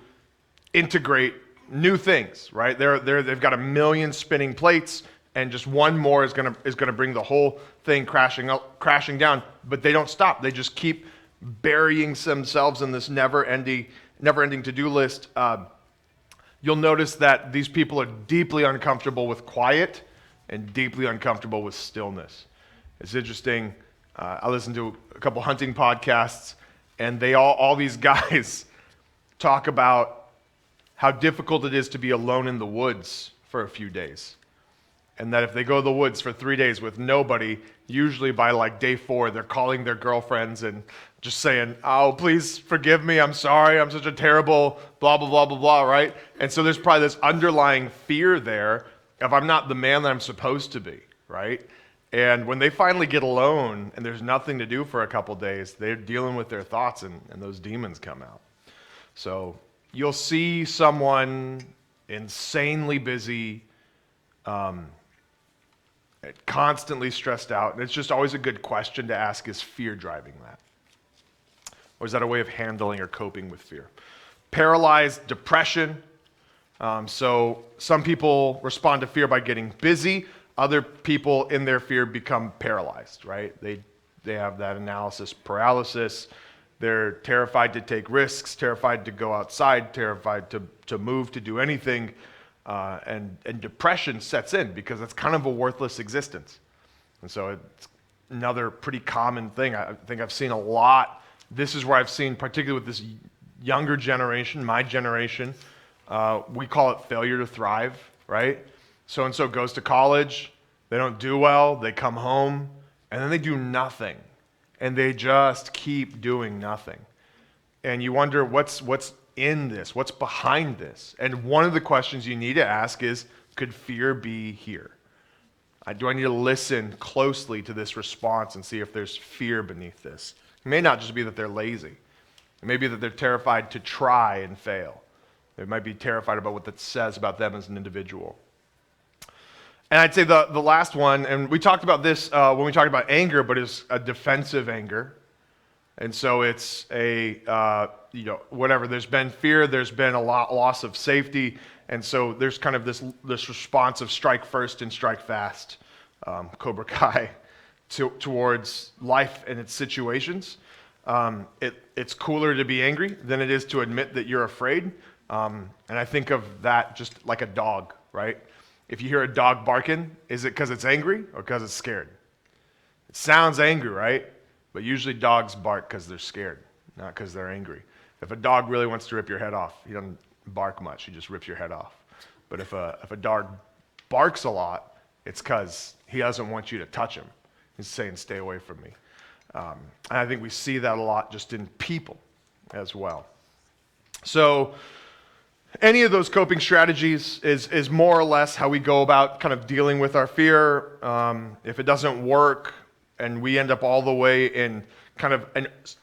integrate new things, right? They've got a million spinning plates, and just one more is gonna bring the whole thing crashing down. But they don't stop. They just keep burying themselves in this never-ending to-do list. You'll notice that these people are deeply uncomfortable with quiet and deeply uncomfortable with stillness. It's interesting. I listened to a couple hunting podcasts, and all these guys talk about how difficult it is to be alone in the woods for a few days. And that if they go to the woods for 3 days with nobody, usually by like day 4, they're calling their girlfriends and just saying, oh, please forgive me, I'm sorry, I'm such a terrible blah, blah, blah, blah, blah, right? And so there's probably this underlying fear there of I'm not the man that I'm supposed to be, right? And when they finally get alone and there's nothing to do for a couple days, they're dealing with their thoughts and those demons come out. So you'll see someone insanely busy, constantly stressed out, and it's just always a good question to ask, is fear driving that? Or is that a way of handling or coping with fear? Paralyzed depression. So some people respond to fear by getting busy. Other people in their fear become paralyzed, right? They have that analysis paralysis. They're terrified to take risks, terrified to go outside, terrified to move, to do anything. And depression sets in because it's kind of a worthless existence. And so it's another pretty common thing. I think I've seen a lot. This is where I've seen, particularly with this younger generation, my generation, we call it failure to thrive, right? So-and-so goes to college, they don't do well, they come home, and then they do nothing. And they just keep doing nothing. And you wonder what's in this, what's behind this? And one of the questions you need to ask is, could fear be here? Do I need to listen closely to this response and see if there's fear beneath this? It may not just be that they're lazy. It may be that they're terrified to try and fail. They might be terrified about what that says about them as an individual. And I'd say the last one, and we talked about this when we talked about anger, but it's a defensive anger. And so it's whatever. There's been fear, there's been a loss of safety, and so there's kind of this response of strike first and strike fast, Cobra Kai, towards life and its situations. It's cooler to be angry than it is to admit that you're afraid. And I think of that just like a dog, right? If you hear a dog barking, is it because it's angry or because it's scared? It sounds angry, right? But usually dogs bark because they're scared, not because they're angry. If a dog really wants to rip your head off, he doesn't bark much, he just rips your head off. But if a dog barks a lot, it's because he doesn't want you to touch him. He's saying, stay away from me. And I think we see that a lot just in people as well. So any of those coping strategies is more or less how we go about kind of dealing with our fear. If it doesn't work and we end up all the way in kind of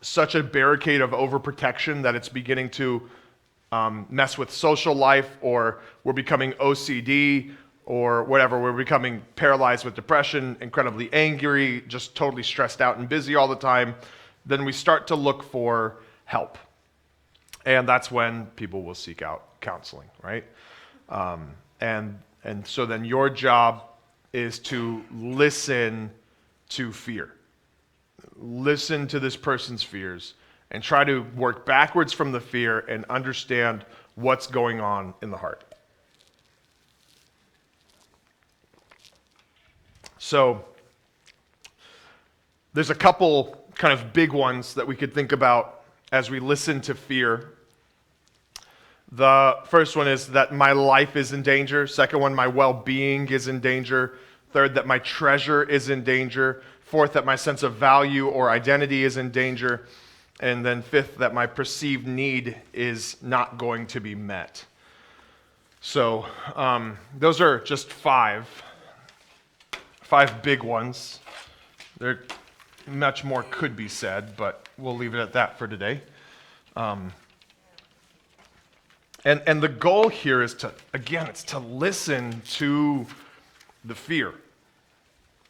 such a barricade of overprotection that it's beginning to mess with social life, or we're becoming OCD, or whatever, we're becoming paralyzed with depression, incredibly angry, just totally stressed out and busy all the time, then we start to look for help. And that's when people will seek out counseling, right? And so then your job is to listen to fear. Listen to this person's fears and try to work backwards from the fear and understand what's going on in the heart. So there's a couple kind of big ones that we could think about as we listen to fear. The first one is that my life is in danger. Second one, my well-being is in danger. Third, that my treasure is in danger. Fourth, that my sense of value or identity is in danger. And then fifth, that my perceived need is not going to be met. So those are just five big ones. There much more could be said, but we'll leave it at that for today. And the goal here is it's to listen to the fear.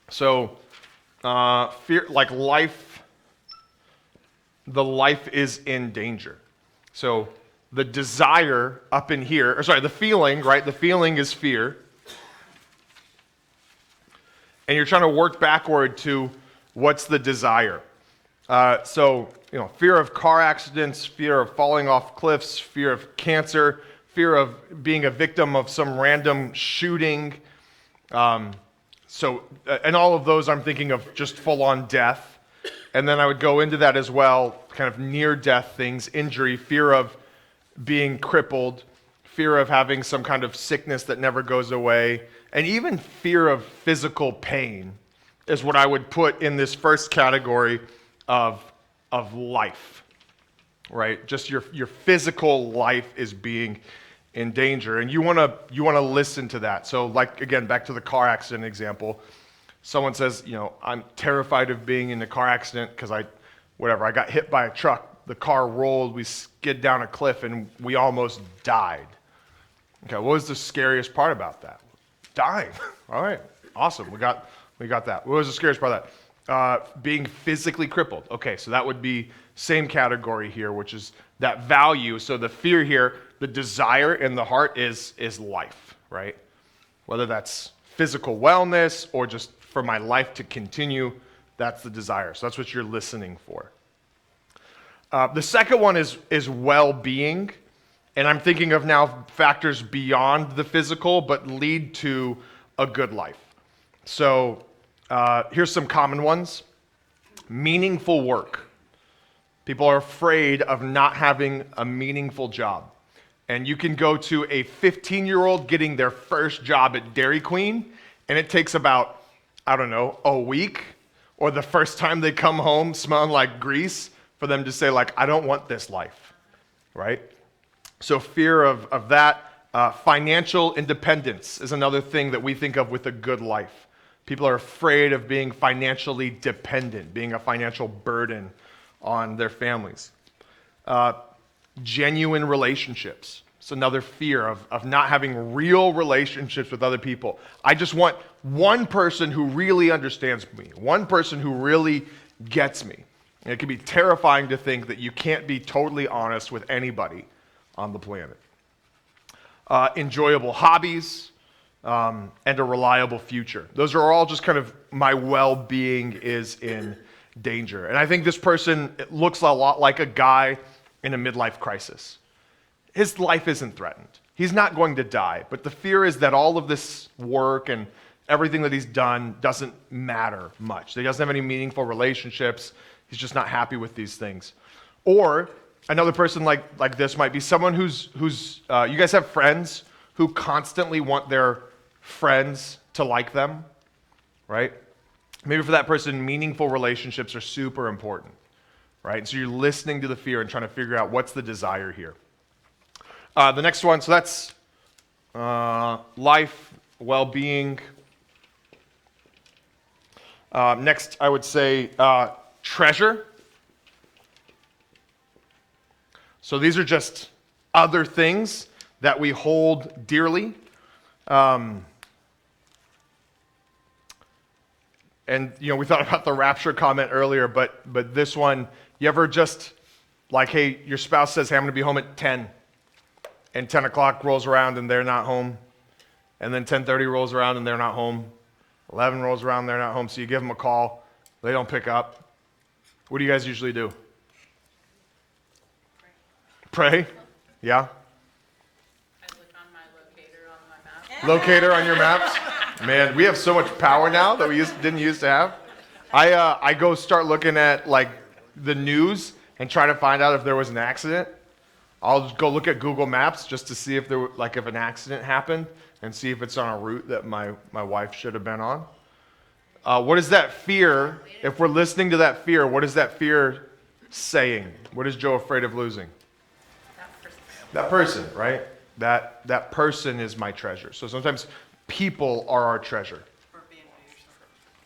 So, fear, like life, the life is in danger. So, the desire up in here, the feeling, right? The feeling is fear. And you're trying to work backward to what's the desire. Fear of car accidents, fear of falling off cliffs, fear of cancer, fear of being a victim of some random shooting. And all of those I'm thinking of just full-on death. And then I would go into that as well, kind of near-death things, injury, fear of being crippled, fear of having some kind of sickness that never goes away, and even fear of physical pain is what I would put in this first category of life, right? Just your physical life is being in danger, and you want to listen to that. So, like again, back to the car accident example, someone says, I'm terrified of being in a car accident because I got hit by a truck. The car rolled, we skid down a cliff, and we almost died. Okay, what was the scariest part about that? Dying. All right, awesome. We got that. What was the scariest part of that? Being physically crippled. Okay, so that would be same category here, which is that value. So the fear here, the desire in the heart is life, right? Whether that's physical wellness or just for my life to continue, that's the desire. So that's what you're listening for. The second one is well-being. And I'm thinking of now factors beyond the physical, but lead to a good life. So here's some common ones. Meaningful work. People are afraid of not having a meaningful job. And you can go to a 15-year-old getting their first job at Dairy Queen, and it takes about, a week, or the first time they come home smelling like grease, for them to say, I don't want this life, right? So fear of that. Financial independence is another thing that we think of with a good life. People are afraid of being financially dependent, being a financial burden on their families. Genuine relationships. It's another fear of not having real relationships with other people. I just want one person who really understands me, one person who really gets me. And it can be terrifying to think that you can't be totally honest with anybody on the planet. Enjoyable hobbies, and a reliable future. Those are all just kind of my well-being is in danger. And I think this person looks a lot like a guy in a midlife crisis. His life isn't threatened. He's not going to die, but the fear is that all of this work and everything that he's done doesn't matter much. He doesn't have any meaningful relationships. He's just not happy with these things. Or another person like this might be someone who's you guys have friends who constantly want their friends to like them, right? Maybe for that person, meaningful relationships are super important, right? And so you're listening to the fear and trying to figure out what's the desire here. The next one, so that's life, well-being. Next, I would say treasure. So these are just other things that we hold dearly. And, we thought about the rapture comment earlier, but this one, you ever just hey, your spouse says, hey, I'm going to be home at 10, and 10 o'clock rolls around and they're not home, and then 10:30 rolls around and they're not home, 11 rolls around and they're not home, so you give them a call, they don't pick up. What do you guys usually do? Pray? Yeah? I look on my locator on my map. Locator on your maps? Man, we have so much power now that we didn't used to have. I go start looking at the news and try to find out if there was an accident. I'll just go look at Google Maps just to see if there if an accident happened and see if it's on a route that my wife should have been on. What is that fear? If we're listening to that fear, what is that fear saying? What is Joe afraid of losing? That person, right? That person is my treasure. So sometimes people are our treasure. Or being by yourself.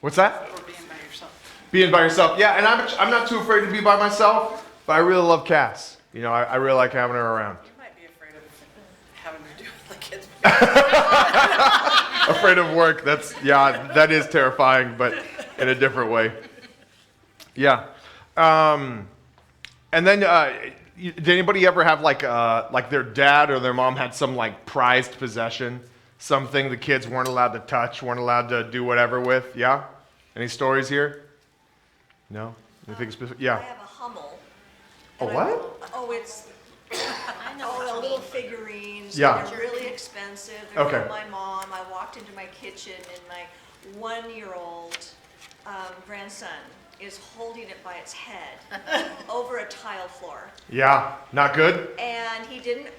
What's that? Or being by yourself. Being by yourself. Yeah, and I'm not too afraid to be by myself, but I really love Cass. You know, I really like having her around. You might be afraid of having to do with the kids. Afraid of work. That is terrifying, but in a different way. Yeah. And then, did anybody ever have like their dad or their mom had some like prized possession, something the kids weren't allowed to touch, weren't allowed to do whatever with? Yeah. Any stories here? No. Anything specific? I Yeah. have a Hummel. A And what? Oh, it's I know all what the you little mean. figurines. Yeah. They're really expensive. They're Okay. from my mom. I walked into my kitchen and my 1-year-old grandson is holding it by its head over a tile floor. Yeah. Not good? And he didn't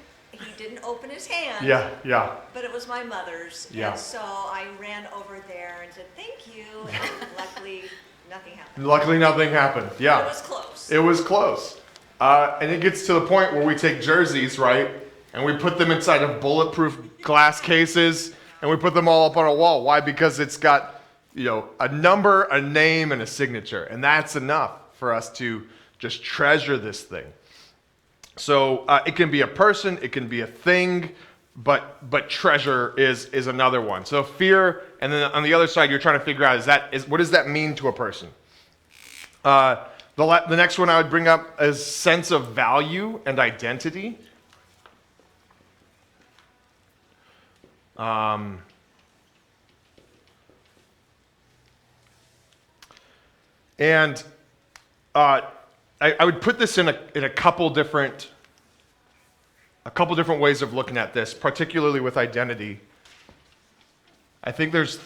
open his hand. Yeah. Yeah. But it was my mother's. Yeah. And so I ran over there and said, thank you. And luckily, nothing happened. Luckily, nothing happened. Yeah. It was close. It was close. And it gets to the point where we take jerseys, right? And we put them inside of bulletproof glass cases and we put them all up on a wall. Why? Because it's got, you know, a number, a name, and a signature. And that's enough for us to just treasure this thing. So it can be a person, it can be a thing, but treasure is another one. So fear, and then on the other side, you're trying to figure out, what does that mean to a person? The next one I would bring up is sense of value and identity. And I would put this in a couple different ways of looking at this, particularly with identity. I think there's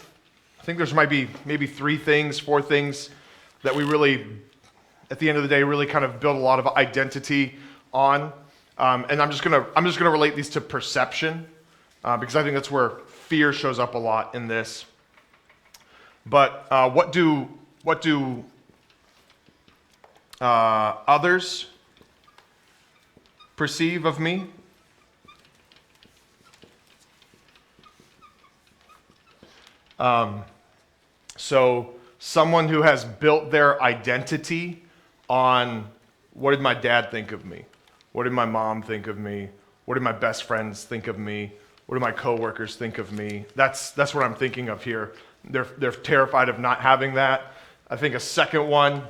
might be maybe 4 things that we really, at the end of the day, really kind of build a lot of identity on. And I'm just gonna relate these to perception because I think that's where fear shows up a lot in this. But what do others perceive of me? So someone who has built their identity on what did my dad think of me? What did my mom think of me? What did my best friends think of me? What do my coworkers think of me? That's what I'm thinking of here. They're terrified of not having that. I think a second one,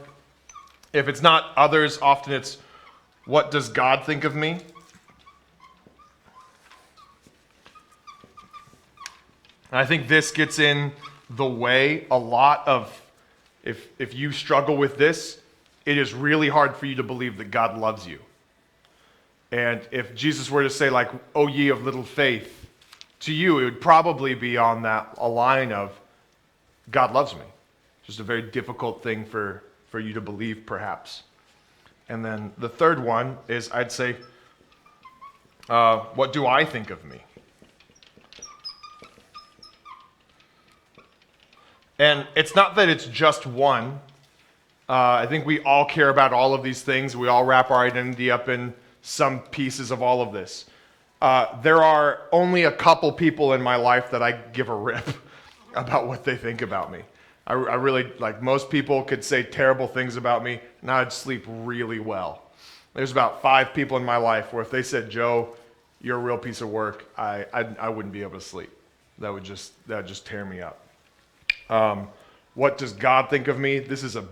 if it's not others, often it's what does God think of me? And I think this gets in the way a lot of, if you struggle with this, it is really hard for you to believe that God loves you. And if Jesus were to say like, "O ye of little faith," to you, it would probably be on a line of, God loves me. Just a very difficult thing for you to believe, perhaps. And then the third one is, I'd say, what do I think of me? And it's not that it's just one. I think we all care about all of these things. We all wrap our identity up in some pieces of all of this. There are only a couple people in my life that I give a rip about what they think about me. I really, like, most people could say terrible things about me, and I'd sleep really well. There's about 5 people in my life where if they said, "Joe, you're a real piece of work," I wouldn't be able to sleep. That would just tear me up. What does God think of me? This is a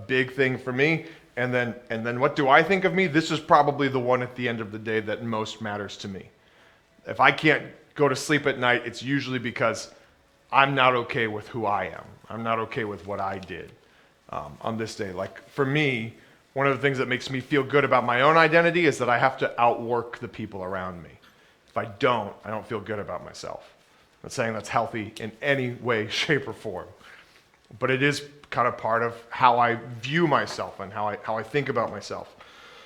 big thing for me. And then what do I think of me? This is probably the one at the end of the day that most matters to me. If I can't go to sleep at night, it's usually because I'm not okay with who I am. I'm not okay with what I did on this day. Like, for me, one of the things that makes me feel good about my own identity is that I have to outwork the people around me. If I don't feel good about myself. I'm not saying that's healthy in any way, shape, or form. But it is kind of part of how I view myself and how I think about myself.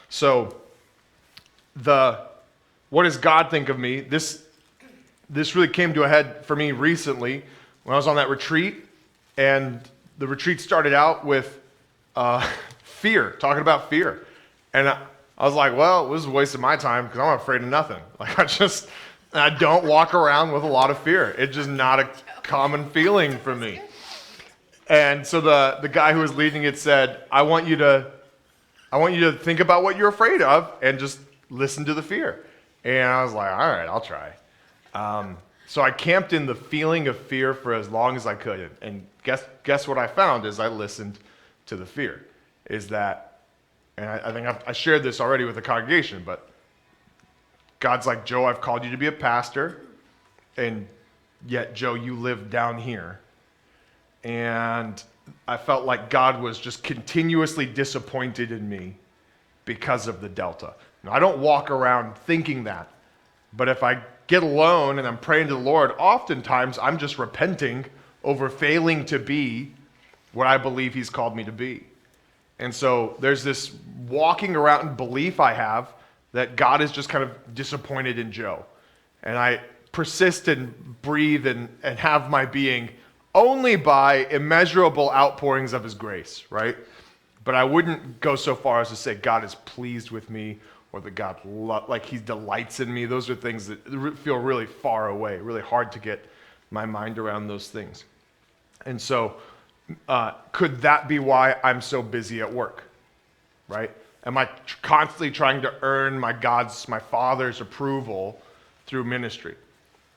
So, what does God think of me? This really came to a head for me recently when I was on that retreat. And the retreat started out with fear, talking about fear. And I was like, well, this is a waste of my time because I'm afraid of nothing. Like, I don't walk around with a lot of fear. It's just not a common feeling for me. And so the guy who was leading it said, I want you to I want you to think about what you're afraid of and just listen to the fear. And I was like, all right, I'll try. So I camped in the feeling of fear for as long as I could. And guess what I found is I listened to the fear. Is that, and I think I shared this already with the congregation, but God's like, Joe, I've called you to be a pastor, and yet, Joe, you live down here. And I felt like God was just continuously disappointed in me because of the Delta. Now, I don't walk around thinking that, but if I get alone and I'm praying to the Lord, oftentimes I'm just repenting over failing to be what I believe He's called me to be. And so there's this walking around belief I have that God is just kind of disappointed in Joe. And I persist and breathe and have my being only by immeasurable outpourings of His grace, right? But I wouldn't go so far as to say God is pleased with me or that God, like He delights in me. Those are things that feel really far away, really hard to get my mind around those things. And so could that be why I'm so busy at work, right? Am I constantly trying to earn my Father's approval through ministry?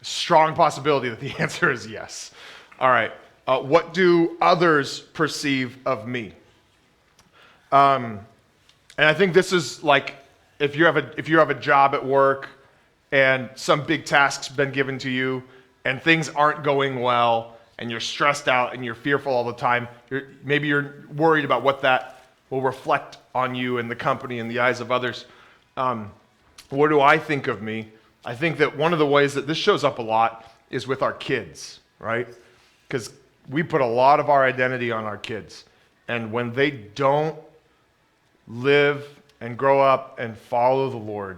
Strong possibility that the answer is yes. All right. What do others perceive of me? And I think this is like if you have a job at work and some big task's been given to you and things aren't going well and you're stressed out and you're fearful all the time. Maybe you're worried about what that will reflect on you and the company and the eyes of others. What do I think of me? I think that one of the ways that this shows up a lot is with our kids, right? Because we put a lot of our identity on our kids. And when they don't live and grow up and follow the Lord,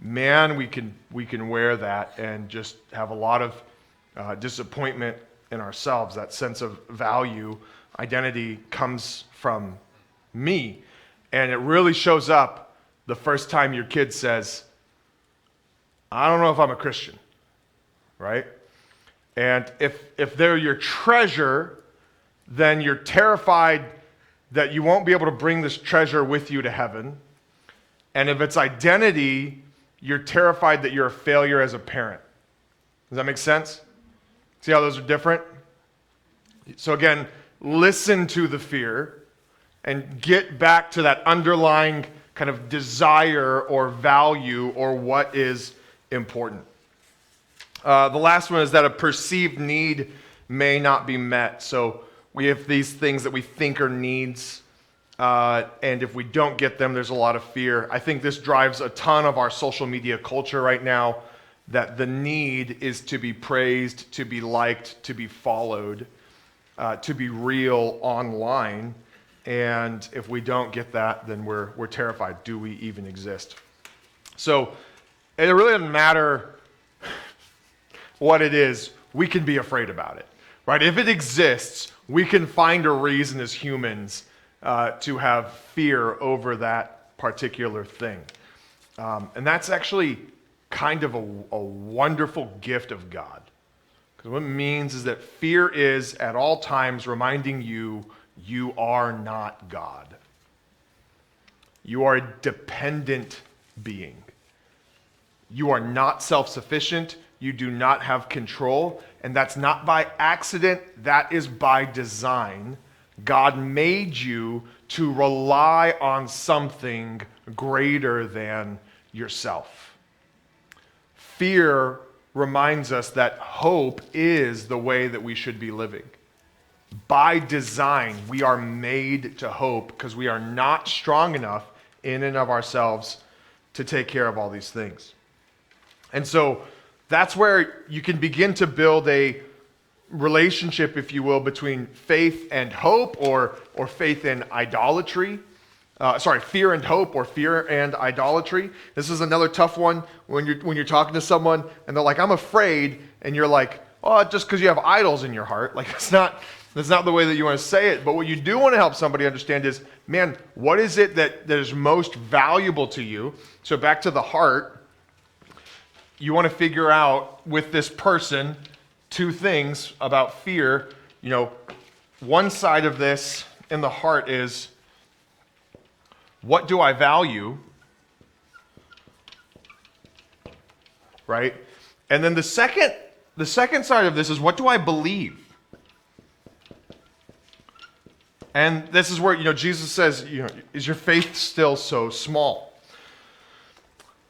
man, we can wear that and just have a lot of disappointment in ourselves. That sense of value, identity comes from me. And it really shows up the first time your kid says, I don't know if I'm a Christian, right? And if they're your treasure, then you're terrified that you won't be able to bring this treasure with you to heaven. And if it's identity, you're terrified that you're a failure as a parent. Does that make sense? See how those are different? So again, listen to the fear and get back to that underlying kind of desire or value or what is important. The last one is that a perceived need may not be met. So we have these things that we think are needs, and if we don't get them, there's a lot of fear. I think this drives a ton of our social media culture right now, that the need is to be praised, to be liked, to be followed, to be real online. And if we don't get that, then we're terrified. Do we even exist? So it really doesn't matter what it is, we can be afraid about it, right? If it exists, we can find a reason as humans to have fear over that particular thing. And that's actually kind of a wonderful gift of God. Because what it means is that fear is at all times reminding you, you are not God. You are a dependent being. You are not self-sufficient. You do not have control. And that's not by accident. That is by design. God made you to rely on something greater than yourself. Fear reminds us that hope is the way that we should be living. By design, we are made to hope because we are not strong enough in and of ourselves to take care of all these things. And so that's where you can begin to build a relationship, if you will, between faith and hope, or faith and idolatry. Fear and hope, or fear and idolatry. This is another tough one when you're talking to someone and they're like, I'm afraid, and you're like, oh, just because you have idols in your heart. Like that's not the way that you want to say it. But what you do want to help somebody understand is, man, what is it that is most valuable to you? So back to the heart, you want to figure out with this person two things about fear. You know, one side of this in the heart is, what do I value? Right? And then the second side of this is, what do I believe? And this is where, Jesus says, is your faith still so small?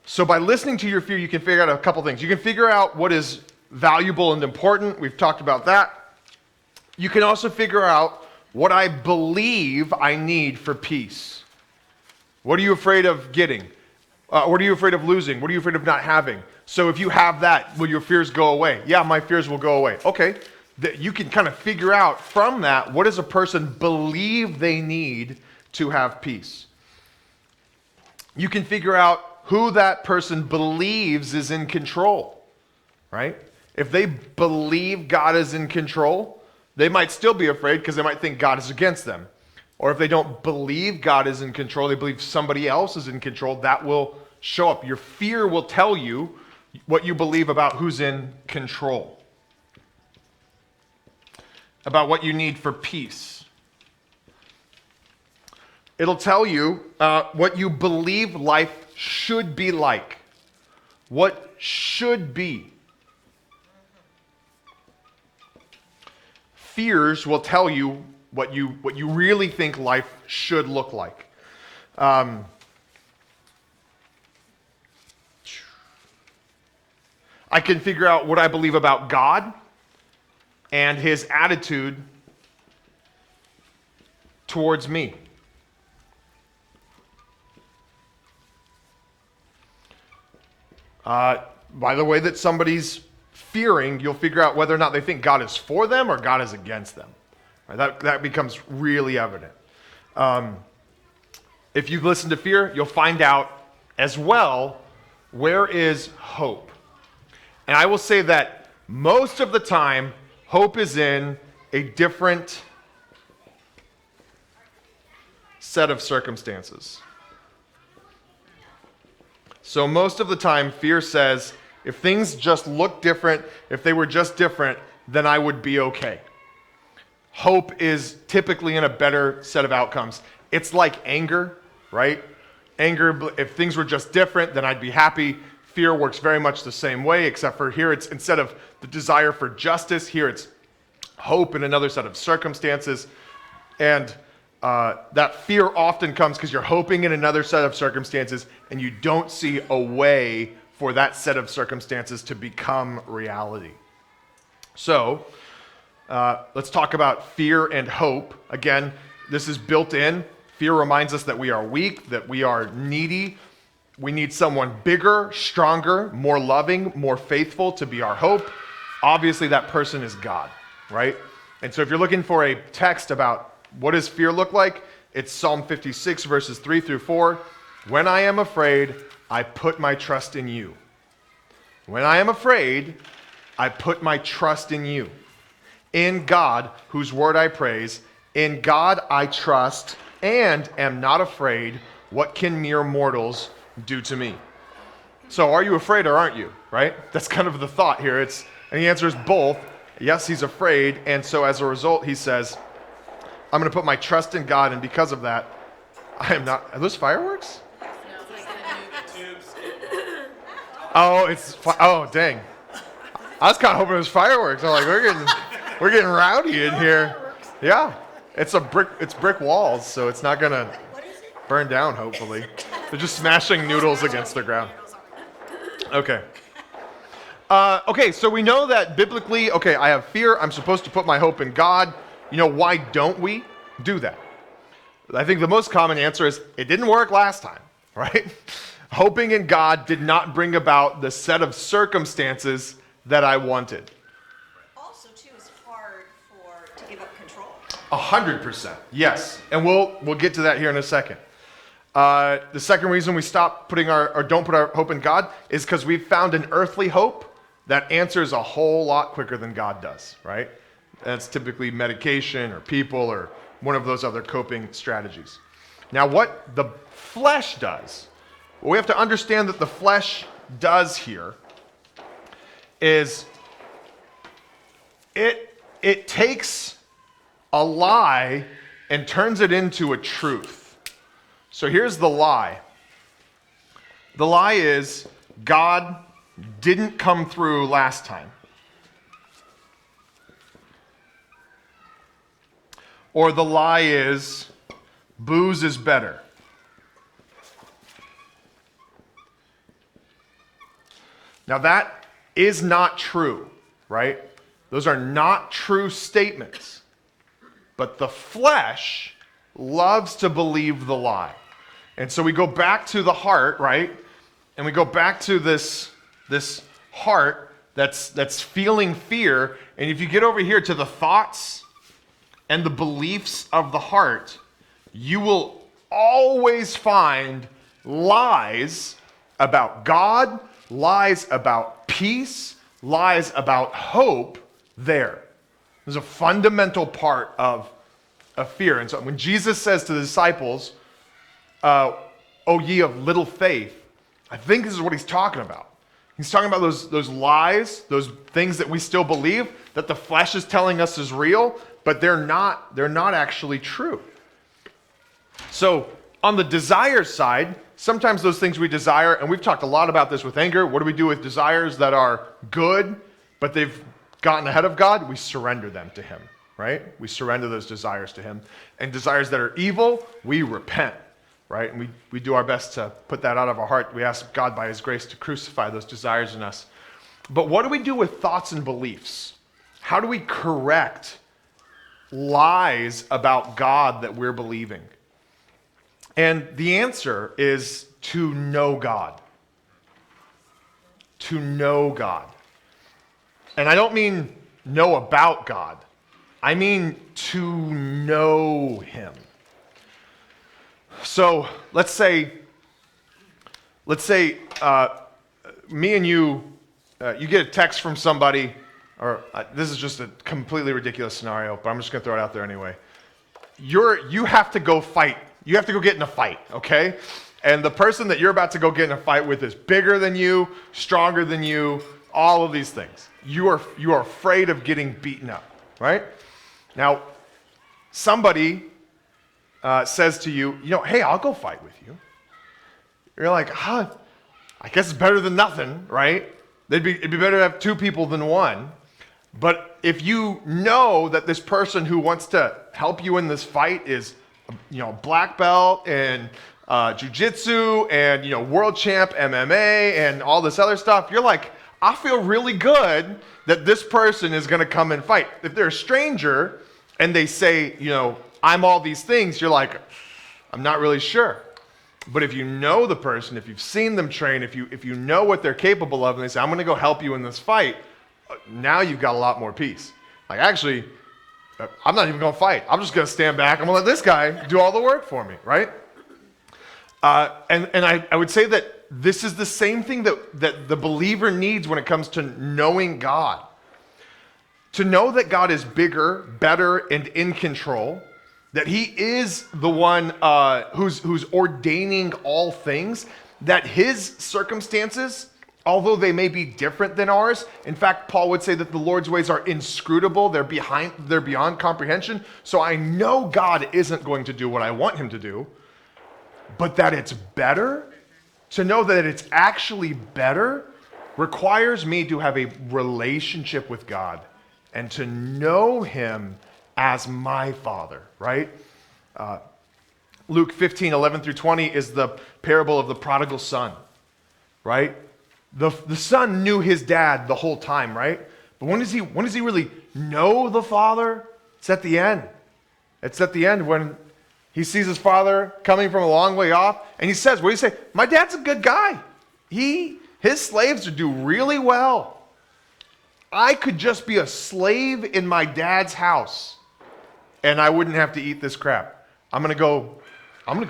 So by listening to your fear, you can figure out a couple things. You can figure out what is valuable and important. We've talked about that. You can also figure out what I believe I need for peace. What are you afraid of getting? What are you afraid of losing? What are you afraid of not having? So if you have that, will your fears go away? Yeah, my fears will go away. Okay. You can kind of figure out from that, what does a person believe they need to have peace? You can figure out who that person believes is in control, right? If they believe God is in control, they might still be afraid because they might think God is against them. Or if they don't believe God is in control, they believe somebody else is in control, that will show up. Your fear will tell you what you believe about who's in control, about what you need for peace. It'll tell you what you believe life should be like. What should be. Fears will tell you what you really think life should look like. I can figure out what I believe about God and his attitude towards me. By the way that somebody's fearing, you'll figure out whether or not they think God is for them or God is against them. Right? That becomes really evident. If you listen to fear, you'll find out as well, where is hope? And I will say that most of the time, hope is in a different set of circumstances. So most of the time, fear says, if things just look different, if they were just different, then I would be okay. Hope is typically in a better set of outcomes. It's like anger, right? Anger, if things were just different, then I'd be happy. Fear works very much the same way, except for here it's, instead of the desire for justice, here it's hope in another set of circumstances. And that fear often comes because you're hoping in another set of circumstances and you don't see a way for that set of circumstances to become reality. So let's talk about fear and hope. Again, this is built in. Fear reminds us that we are weak, that we are needy. We need someone bigger, stronger, more loving, more faithful to be our hope. Obviously, that person is God, right? And so if you're looking for a text about what does fear look like, it's Psalm 56, verses 3 through 4. When I am afraid, I put my trust in you. When I am afraid, I put my trust in you. In God, whose word I praise, in God I trust and am not afraid. What can mere mortals do to me? So are you afraid or aren't you, right? That's kind of the thought here. And the answer is both. Yes, he's afraid, and so as a result, he says, I'm going to put my trust in God, and because of that, I am not... Are those fireworks? Oh, dang. I was kind of hoping it was fireworks. I'm like, we're getting rowdy in here. Yeah, it's brick walls, so it's not going to burn down, hopefully. They're just smashing noodles against the ground. Okay. Okay, so we know that biblically, okay, I have fear. I'm supposed to put my hope in God. Why don't we do that? I think the most common answer is it didn't work last time, right? Hoping in God did not bring about the set of circumstances that I wanted. Also, too, it's hard to give up control. 100%, yes. And we'll get to that here in a second. The second reason we stop don't put our hope in God is because we've found an earthly hope that answers a whole lot quicker than God does, right? That's typically medication or people or one of those other coping strategies. Now, what the flesh does, what we have to understand that the flesh does here is it takes a lie and turns it into a truth. So here's the lie. The lie is God didn't come through last time. Or the lie is booze is better. Now that is not true, right? Those are not true statements. But the flesh loves to believe the lie. And so we go back to the heart, right? And we go back to this heart that's feeling fear. And if you get over here to the thoughts and the beliefs of the heart, you will always find lies about God, lies about peace, lies about hope there. There's a fundamental part of fear. And so when Jesus says to the disciples, O ye of little faith, I think this is what he's talking about. He's talking about those lies, those things that we still believe, that the flesh is telling us is real, but they're not actually true. So on the desire side, sometimes those things we desire, and we've talked a lot about this with anger, what do we do with desires that are good, but they've gotten ahead of God? We surrender them to him, right? We surrender those desires to him. And desires that are evil, we repent, right? And we do our best to put that out of our heart. We ask God by his grace to crucify those desires in us. But what do we do with thoughts and beliefs? How do we correct lies about God that we're believing? And the answer is to know God. To know God. And I don't mean know about God. I mean to know him. So let's say me and you get a text from somebody, or this is just a completely ridiculous scenario, but I'm just going to throw it out there anyway. You have to go fight. You have to go get in a fight, okay? And the person that you're about to go get in a fight with is bigger than you, stronger than you, all of these things. You are afraid of getting beaten up, right? Now, somebody says to you, hey, I'll go fight with you. You're like, I guess it's better than nothing, right? It'd be better to have two people than one. But if you know that this person who wants to help you in this fight is, black belt and jiu-jitsu and, world champ MMA and all this other stuff, you're like, I feel really good that this person is going to come and fight. If they're a stranger and they say, I'm all these things, you're like, I'm not really sure. But if you know the person, if you've seen them train, if you know what they're capable of, and they say, I'm going to go help you in this fight, now you've got a lot more peace. Like, actually, I'm not even going to fight. I'm just going to stand back. I'm going to let this guy do all the work for me, right? And I would say that this is the same thing that the believer needs when it comes to knowing God. To know that God is bigger, better, and in control, that he is the one who's ordaining all things, that his circumstances, although they may be different than ours, in fact, Paul would say that the Lord's ways are inscrutable, they're beyond comprehension. So I know God isn't going to do what I want him to do, but that it's better, to know that it's actually better, requires me to have a relationship with God and to know him as my Father, right? Luke 15, 11 through 20 is the parable of the prodigal son, right? The son knew his dad the whole time, right? But when does he really know the Father? It's at the end. It's at the end when he sees his father coming from a long way off, and he says, what do you say? My dad's a good guy. His slaves do really well. I could just be a slave in my dad's house, and I wouldn't have to eat this crap. I'm gonna go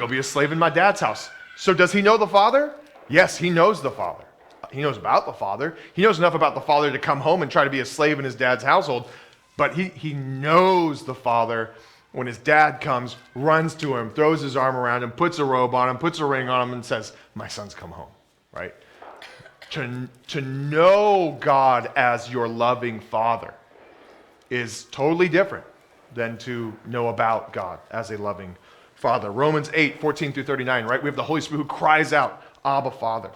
be a slave in my dad's house. So does he know the Father? Yes, he knows the Father. He knows about the Father. He knows enough about the Father to come home and try to be a slave in his dad's household. But he knows the Father when his dad comes, runs to him, throws his arm around him, puts a robe on him, puts a ring on him, and says, my son's come home, right? To know God as your loving Father is totally different than to know about God as a loving Father. Romans 8, 14 through 39, right? We have the Holy Spirit who cries out, Abba, Father.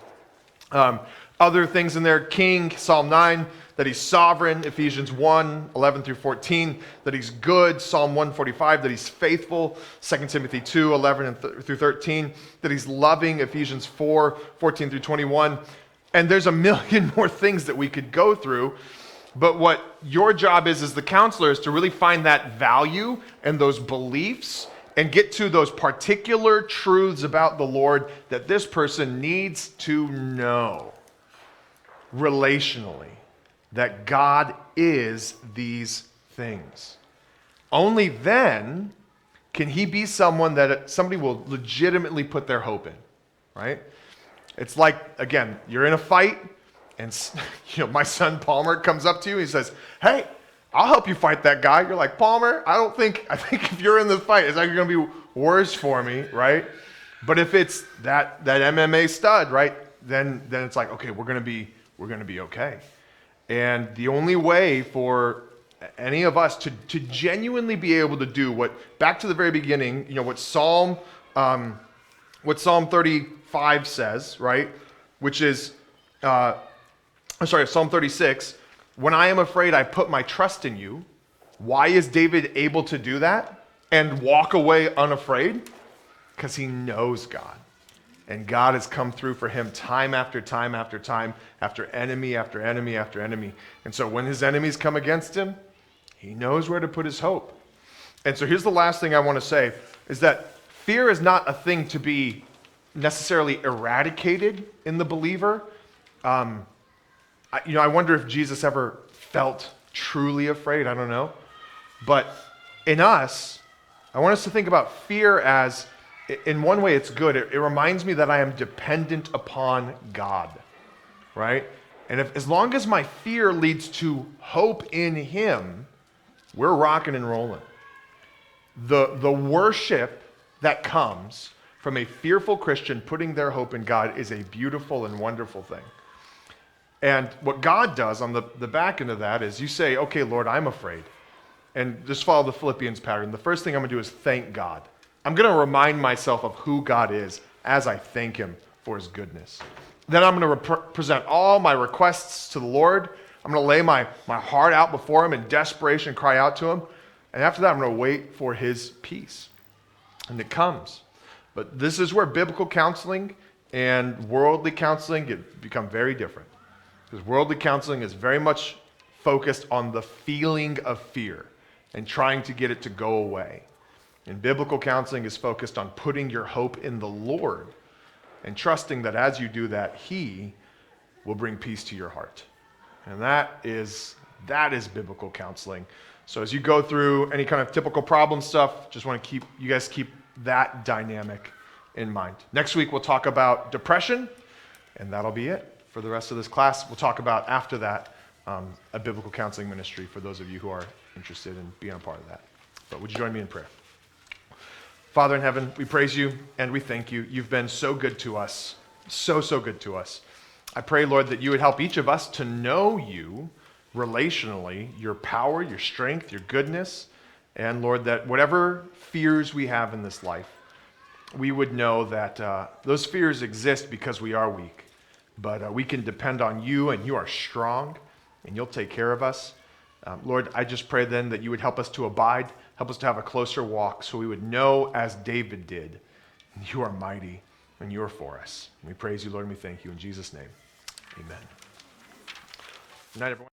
Other things in there, King, Psalm 9, that he's sovereign, Ephesians 1, 11 through 14, that he's good, Psalm 145, that he's faithful, 2 Timothy 2, 11 through 13, that he's loving, Ephesians 4, 14 through 21. And there's a million more things that we could go through. But what your job is as the counselor is to really find that value and those beliefs and get to those particular truths about the Lord that this person needs to know relationally, that God is these things. Only then can he be someone that somebody will legitimately put their hope in, right? It's like, again, you're in a fight and my son Palmer comes up to you, he says, hey, I'll help you fight that guy. You're like, Palmer, I think if you're in the fight, it's actually going to be worse for me, right? But if it's that MMA stud, right, then it's like, okay, we're going to be okay. And the only way for any of us to genuinely be able to do what, back to the very beginning, what Psalm 35 says, right, which is, Psalm 36, when I am afraid, I put my trust in you. Why is David able to do that and walk away unafraid? Because he knows God. And God has come through for him time after time after time, after enemy after enemy after enemy. And so when his enemies come against him, he knows where to put his hope. And so here's the last thing I want to say, is that fear is not a thing to be necessarily eradicated in the believer. I wonder if Jesus ever felt truly afraid. I don't know. But in us, I want us to think about fear as, in one way, it's good. It reminds me that I am dependent upon God, right? And as long as my fear leads to hope in him, we're rocking and rolling. The worship that comes from a fearful Christian putting their hope in God is a beautiful and wonderful thing. And what God does on the back end of that is you say, okay, Lord, I'm afraid. And just follow the Philippians pattern. The first thing I'm going to do is thank God. I'm going to remind myself of who God is as I thank him for his goodness. Then I'm going to present all my requests to the Lord. I'm going to lay my heart out before him in desperation and cry out to him. And after that, I'm going to wait for his peace. And it comes. But this is where biblical counseling and worldly counseling become very different. Because worldly counseling is very much focused on the feeling of fear and trying to get it to go away. And biblical counseling is focused on putting your hope in the Lord and trusting that as you do that, he will bring peace to your heart. And that is biblical counseling. So as you go through any kind of typical problem stuff, just want to you guys keep that dynamic in mind. Next week, we'll talk about depression, and that'll be it for the rest of this class. We'll talk about, after that, a biblical counseling ministry for those of you who are interested in being a part of that. But would you join me in prayer? Father in heaven, we praise you and we thank you. You've been so good to us, so good to us. I pray, Lord, that you would help each of us to know you relationally, your power, your strength, your goodness, and Lord, that whatever fears we have in this life, we would know that those fears exist because we are weak. But we can depend on you, and you are strong, and you'll take care of us. Lord, I just pray then that you would help us to abide, help us to have a closer walk, so we would know as David did, you are mighty, and you are for us. We praise you, Lord, and we thank you. In Jesus' name, amen. Good night, everyone.